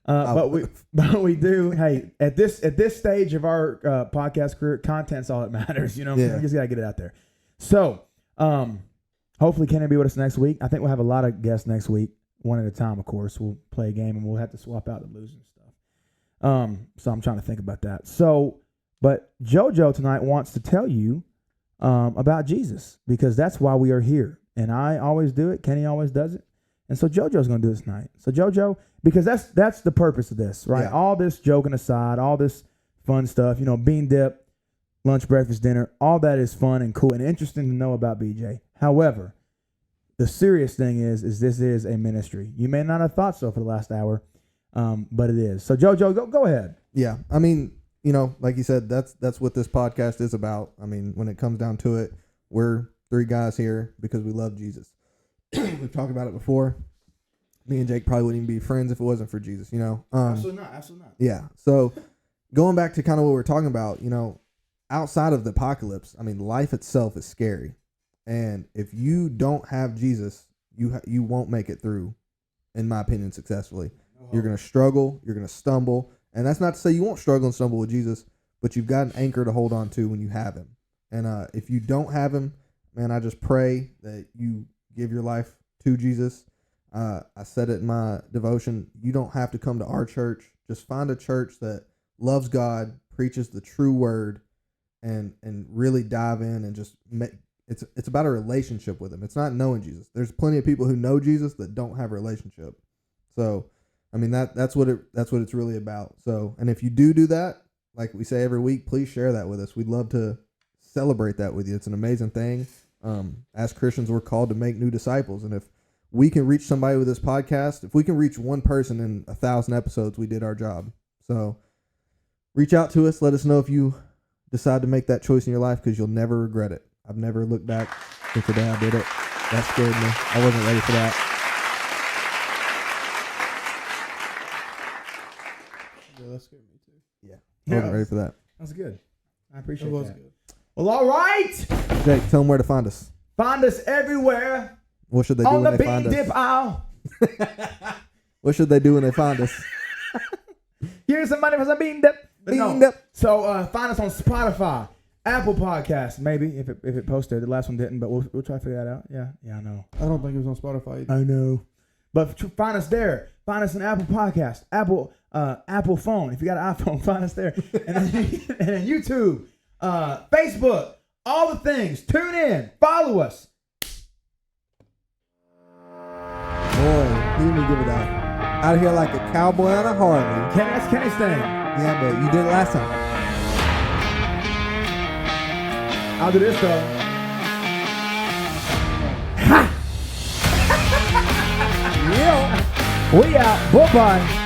A: But we do. Hey, at this stage of our podcast career, content's all that matters. You know,
B: Yeah.
A: we just gotta get it out there. So, hopefully, Ken will be with us next week. I think we'll have a lot of guests next week, one at a time. Of course, we'll play a game and we'll have to swap out the losing stuff. So I'm trying to think about that. So, but JoJo tonight wants to tell you about Jesus because that's why we are here. And I always do it. Kenny always does it. And so JoJo's going to do it tonight. So JoJo, because that's the purpose of this, right?
B: Yeah.
A: All this joking aside, all this fun stuff, you know, bean dip, lunch, breakfast, dinner, all that is fun and cool and interesting to know about BJ. However, the serious thing is this is a ministry. You may not have thought so for the last hour, but it is. So JoJo, go ahead.
B: Yeah. I mean, you know, like you said, that's what this podcast is about. I mean, when it comes down to it, we're three guys here because we love Jesus. We've talked about it before. Me and Jake probably wouldn't even be friends if it wasn't for Jesus, you know?
A: Absolutely not.
B: Yeah. So going back to kind of what we're talking about, you know, outside of the apocalypse, I mean, life itself is scary. And if you don't have Jesus, you won't make it through, in my opinion, successfully. You're going to struggle. You're going to stumble. And that's not to say you won't struggle and stumble with Jesus, but you've got an anchor to hold on to when you have him. And if you don't have him, man, I just pray that you give your life to Jesus. I said it in my devotion. You don't have to come to our church. Just find a church that loves God, preaches the true word, and really dive in and just make. It's about a relationship with him. It's not knowing Jesus. There's plenty of people who know Jesus that don't have a relationship. So, I mean that's what it's really about. So, and if you do that, like we say every week, please share that with us. We'd love to celebrate that with you. It's an amazing thing. As Christians, we're called to make new disciples, and if we can reach somebody with this podcast, if we can reach one person in 1,000 episodes, we did our job. So, reach out to us. Let us know if you decide to make that choice in your life because you'll never regret it. I've never looked back since the day I did it. That scared me. I wasn't ready for that.
C: Yeah, that scared me too.
B: I wasn't ready for that.
A: That's good. I appreciate
C: It was
A: that.
C: good.
A: Well, all right.
B: Jake, tell them where to find us.
A: Find us everywhere
B: What should they do
A: On
B: when
A: the
B: they find
A: bean dip
B: us?
A: aisle.
B: What should they do when they find us?
A: Here's some money for some bean dip. But no.
B: Bean dip.
A: So find us on Spotify, Apple Podcasts, maybe if it posted. The last one didn't, but we'll try to figure that out. Yeah, I know.
C: I don't think it was on Spotify either.
A: I know. But find us there. Find us on Apple Podcast, Apple phone. If you got an iPhone, find us there. And then YouTube, Facebook, all the things. Tune in. Follow us.
B: Boy, he didn't give it out. Out here like a cowboy on a Harley.
A: That's Kenny's thing.
B: Yeah, but you did it last time.
A: I'll do this though.
B: Yeah.
A: We out. Bye-bye.